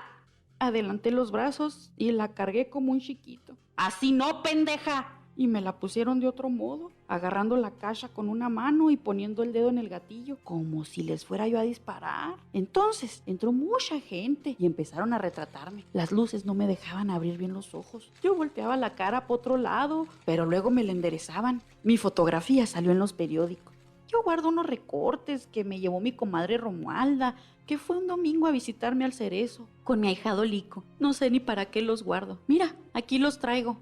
Adelanté los brazos y la cargué como un chiquito. ¡Así no, pendeja! Y me la pusieron de otro modo, agarrando la caja con una mano y poniendo el dedo en el gatillo, como si les fuera yo a disparar. Entonces entró mucha gente y empezaron a retratarme. Las luces no me dejaban abrir bien los ojos. Yo volteaba la cara por otro lado, pero luego me la enderezaban. Mi fotografía salió en los periódicos. Yo guardo unos recortes que me llevó mi comadre Romualda, que fue un domingo a visitarme al Cerezo, con mi ahijado Lico. No sé ni para qué los guardo. Mira, aquí los traigo.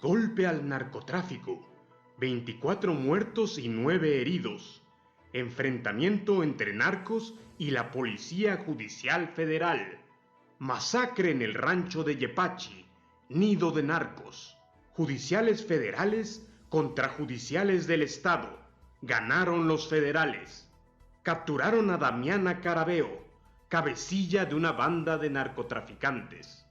Golpe al narcotráfico. 24 muertos y 9 heridos. Enfrentamiento entre narcos y la Policía Judicial Federal. Masacre en el rancho de Yepachi, nido de narcos. Judiciales federales contra judiciales del estado. Ganaron los federales. Capturaron a Damiana Caraveo, cabecilla de una banda de narcotraficantes.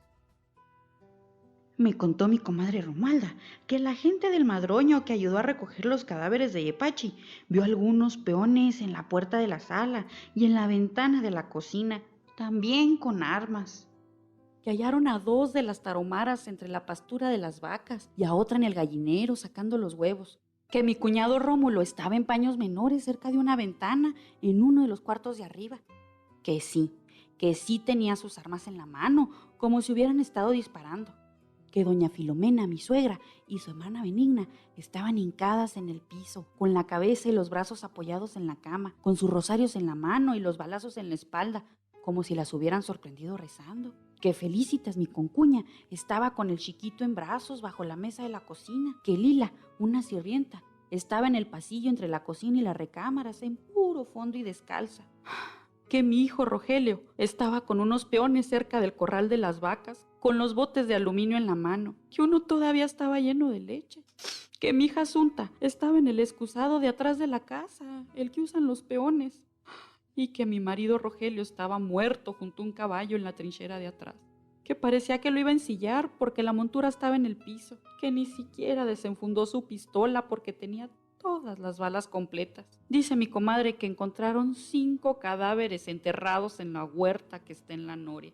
Me contó mi comadre Romualda que la gente del Madroño que ayudó a recoger los cadáveres de Yepachi vio algunos peones en la puerta de la sala y en la ventana de la cocina, también con armas. Que hallaron a 2 de las taromaras entre la pastura de las vacas y a otra en el gallinero sacando los huevos. Que mi cuñado Rómulo estaba en paños menores cerca de una ventana en uno de los cuartos de arriba. Que sí tenía sus armas en la mano, como si hubieran estado disparando. Que doña Filomena, mi suegra, y su hermana Benigna estaban hincadas en el piso, con la cabeza y los brazos apoyados en la cama, con sus rosarios en la mano y los balazos en la espalda, como si las hubieran sorprendido rezando. Que Felicitas, mi concuña, estaba con el chiquito en brazos bajo la mesa de la cocina. Que Lila, una sirvienta, estaba en el pasillo entre la cocina y las recámaras, en puro fondo y descalza. Que mi hijo Rogelio estaba con unos peones cerca del corral de las vacas, con los botes de aluminio en la mano, que uno todavía estaba lleno de leche. Que mi hija Asunta estaba en el excusado de atrás de la casa, el que usan los peones. Y que mi marido Rogelio estaba muerto junto a un caballo en la trinchera de atrás. que parecía que lo iba a ensillar porque la montura estaba en el piso, que ni siquiera desenfundó su pistola porque tenía todas las balas completas. Dice mi comadre que encontraron 5 cadáveres enterrados en la huerta que está en la noria,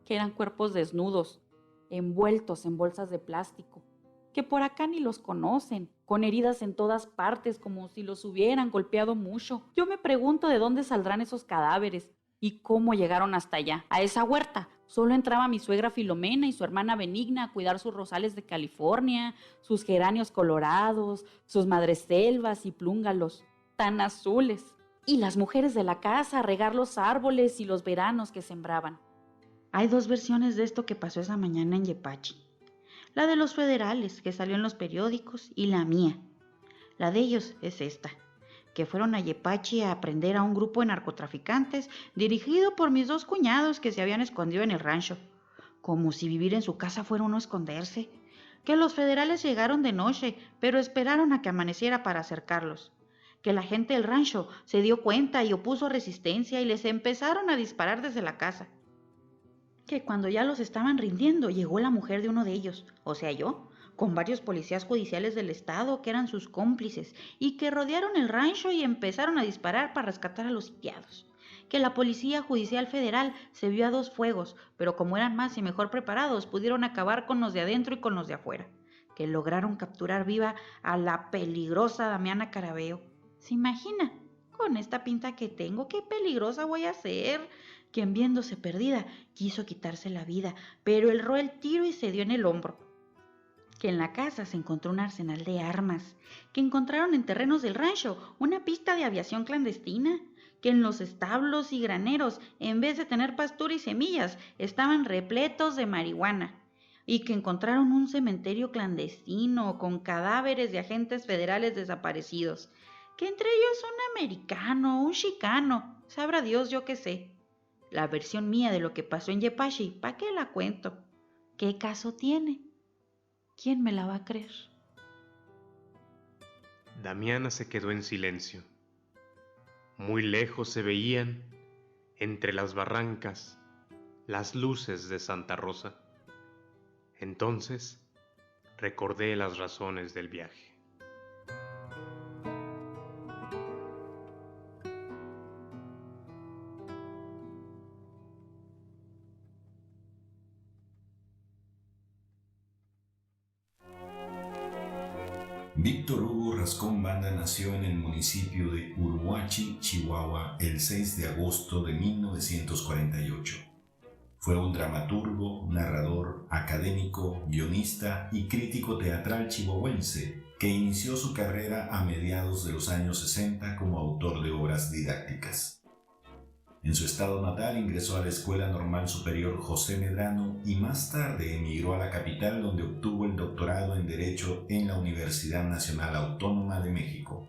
que eran cuerpos desnudos, envueltos en bolsas de plástico, que por acá ni los conocen, con heridas en todas partes como si los hubieran golpeado mucho. Yo me pregunto de dónde saldrán esos cadáveres y cómo llegaron hasta allá, a esa huerta. Solo entraba mi suegra Filomena y su hermana Benigna a cuidar sus rosales de California, sus geranios colorados, sus madreselvas y plúngalos tan azules, y las mujeres de la casa a regar los árboles y los veranos que sembraban. Hay 2 versiones de esto que pasó esa mañana en Yepachi. La de los federales, que salió en los periódicos, y la mía. La de ellos es esta, que fueron a Yepachi a aprender a un grupo de narcotraficantes dirigido por mis 2 cuñados que se habían escondido en el rancho, como si vivir en su casa fuera uno esconderse, que los federales llegaron de noche, pero esperaron a que amaneciera para acercarlos, que la gente del rancho se dio cuenta y opuso resistencia y les empezaron a disparar desde la casa, que cuando ya los estaban rindiendo llegó la mujer de uno de ellos, o sea yo, con varios policías judiciales del estado que eran sus cómplices y que rodearon el rancho y empezaron a disparar para rescatar a los sitiados. Que la Policía Judicial Federal se vio a 2 fuegos, pero como eran más y mejor preparados, pudieron acabar con los de adentro y con los de afuera. Que lograron capturar viva a la peligrosa Damiana Carabeo. ¿Se imagina? Con esta pinta que tengo, ¿qué peligrosa voy a ser? Quien viéndose perdida quiso quitarse la vida, pero erró el tiro y se dio en el hombro. Que en la casa se encontró un arsenal de armas, que encontraron en terrenos del rancho una pista de aviación clandestina, que en los establos y graneros, en vez de tener pastura y semillas, estaban repletos de marihuana, y que encontraron un cementerio clandestino con cadáveres de agentes federales desaparecidos, que entre ellos un americano, un chicano, sabrá Dios yo qué sé. La versión mía de lo que pasó en Yepachi, ¿para qué la cuento? ¿Qué caso tiene? ¿Quién me la va a creer? Damiana se quedó en silencio. Muy lejos se veían, entre las barrancas, las luces de Santa Rosa. Entonces recordé las razones del viaje. Víctor Hugo Rascón Banda nació en el municipio de Uruachi, Chihuahua, el 6 de agosto de 1948. Fue un dramaturgo, narrador, académico, guionista y crítico teatral chihuahuense que inició su carrera a mediados de los años 60 como autor de obras didácticas. En su estado natal ingresó a la Escuela Normal Superior José Medrano y más tarde emigró a la capital, donde obtuvo el doctorado en Derecho en la Universidad Nacional Autónoma de México.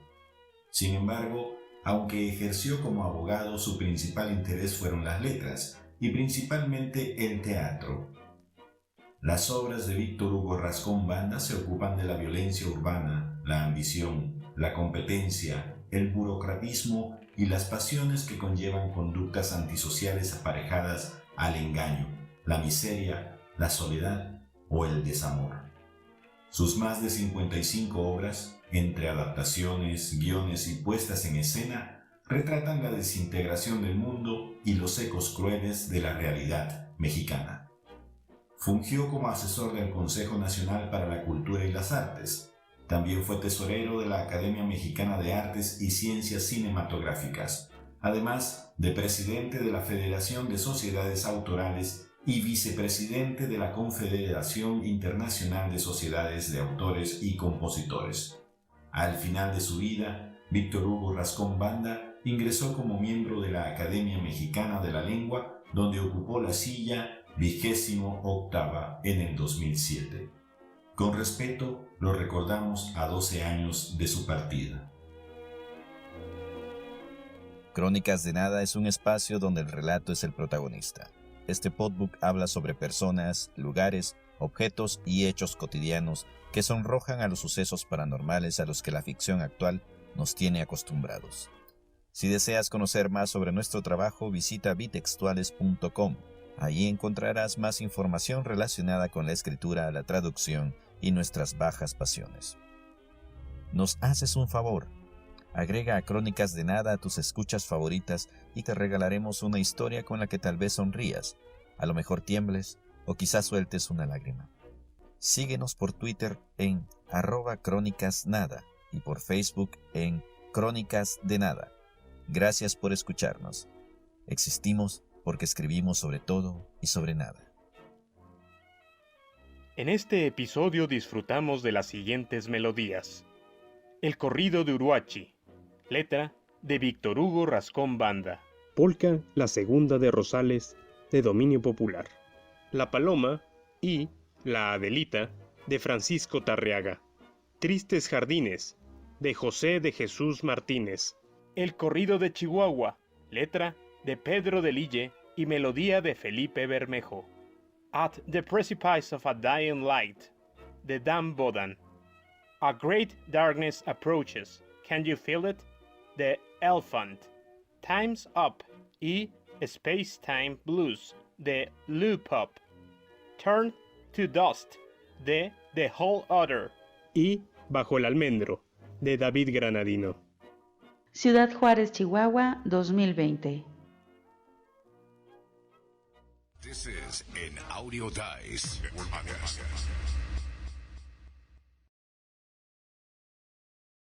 Sin embargo, aunque ejerció como abogado, su principal interés fueron las letras y principalmente el teatro. Las obras de Víctor Hugo Rascón Banda se ocupan de la violencia urbana, la ambición, la competencia, el burocratismo y las pasiones que conllevan conductas antisociales aparejadas al engaño, la miseria, la soledad o el desamor. Sus más de 55 obras, entre adaptaciones, guiones y puestas en escena, retratan la desintegración del mundo y los ecos crueles de la realidad mexicana. Fungió como asesor del Consejo Nacional para la Cultura y las Artes. También fue tesorero de la Academia Mexicana de Artes y Ciencias Cinematográficas, además de presidente de la Federación de Sociedades Autorales y vicepresidente de la Confederación Internacional de Sociedades de Autores y Compositores. Al final de su vida, Víctor Hugo Rascón Banda ingresó como miembro de la Academia Mexicana de la Lengua, donde ocupó la silla 28ª en el 2007. Con respeto, lo recordamos a 12 años de su partida. Crónicas de Nada es un espacio donde el relato es el protagonista. Este podbook habla sobre personas, lugares, objetos y hechos cotidianos que sonrojan a los sucesos paranormales a los que la ficción actual nos tiene acostumbrados. Si deseas conocer más sobre nuestro trabajo, visita bitextuales.com. Allí encontrarás más información relacionada con la escritura, la traducción y nuestras bajas pasiones. Nos haces un favor. Agrega a Crónicas de Nada a tus escuchas favoritas y te regalaremos una historia con la que tal vez sonrías, a lo mejor tiembles o quizás sueltes una lágrima. Síguenos por Twitter en @crónicasnada y por Facebook en Crónicas de Nada. Gracias por escucharnos. Existimos porque escribimos sobre todo y sobre nada. En este episodio disfrutamos de las siguientes melodías. El corrido de Uruachi, letra de Víctor Hugo Rascón Banda. Polka, la segunda de Rosales, de dominio popular. La Paloma y La Adelita, de Francisco Tarriaga. Tristes Jardines, de José de Jesús Martínez. El corrido de Chihuahua, letra de Pedro de Lille y melodía de Felipe Bermejo. At the Precipice of a Dying Light, de Dan Bodan. A Great Darkness Approaches, Can You Feel It? De Elephant. Time's Up y Space Time Blues, de Lou Pop. Turn to Dust, de The Whole Other. Y Bajo el Almendro, de David Granadino. Ciudad Juárez, Chihuahua, 2020. This is an Audio Dice podcast.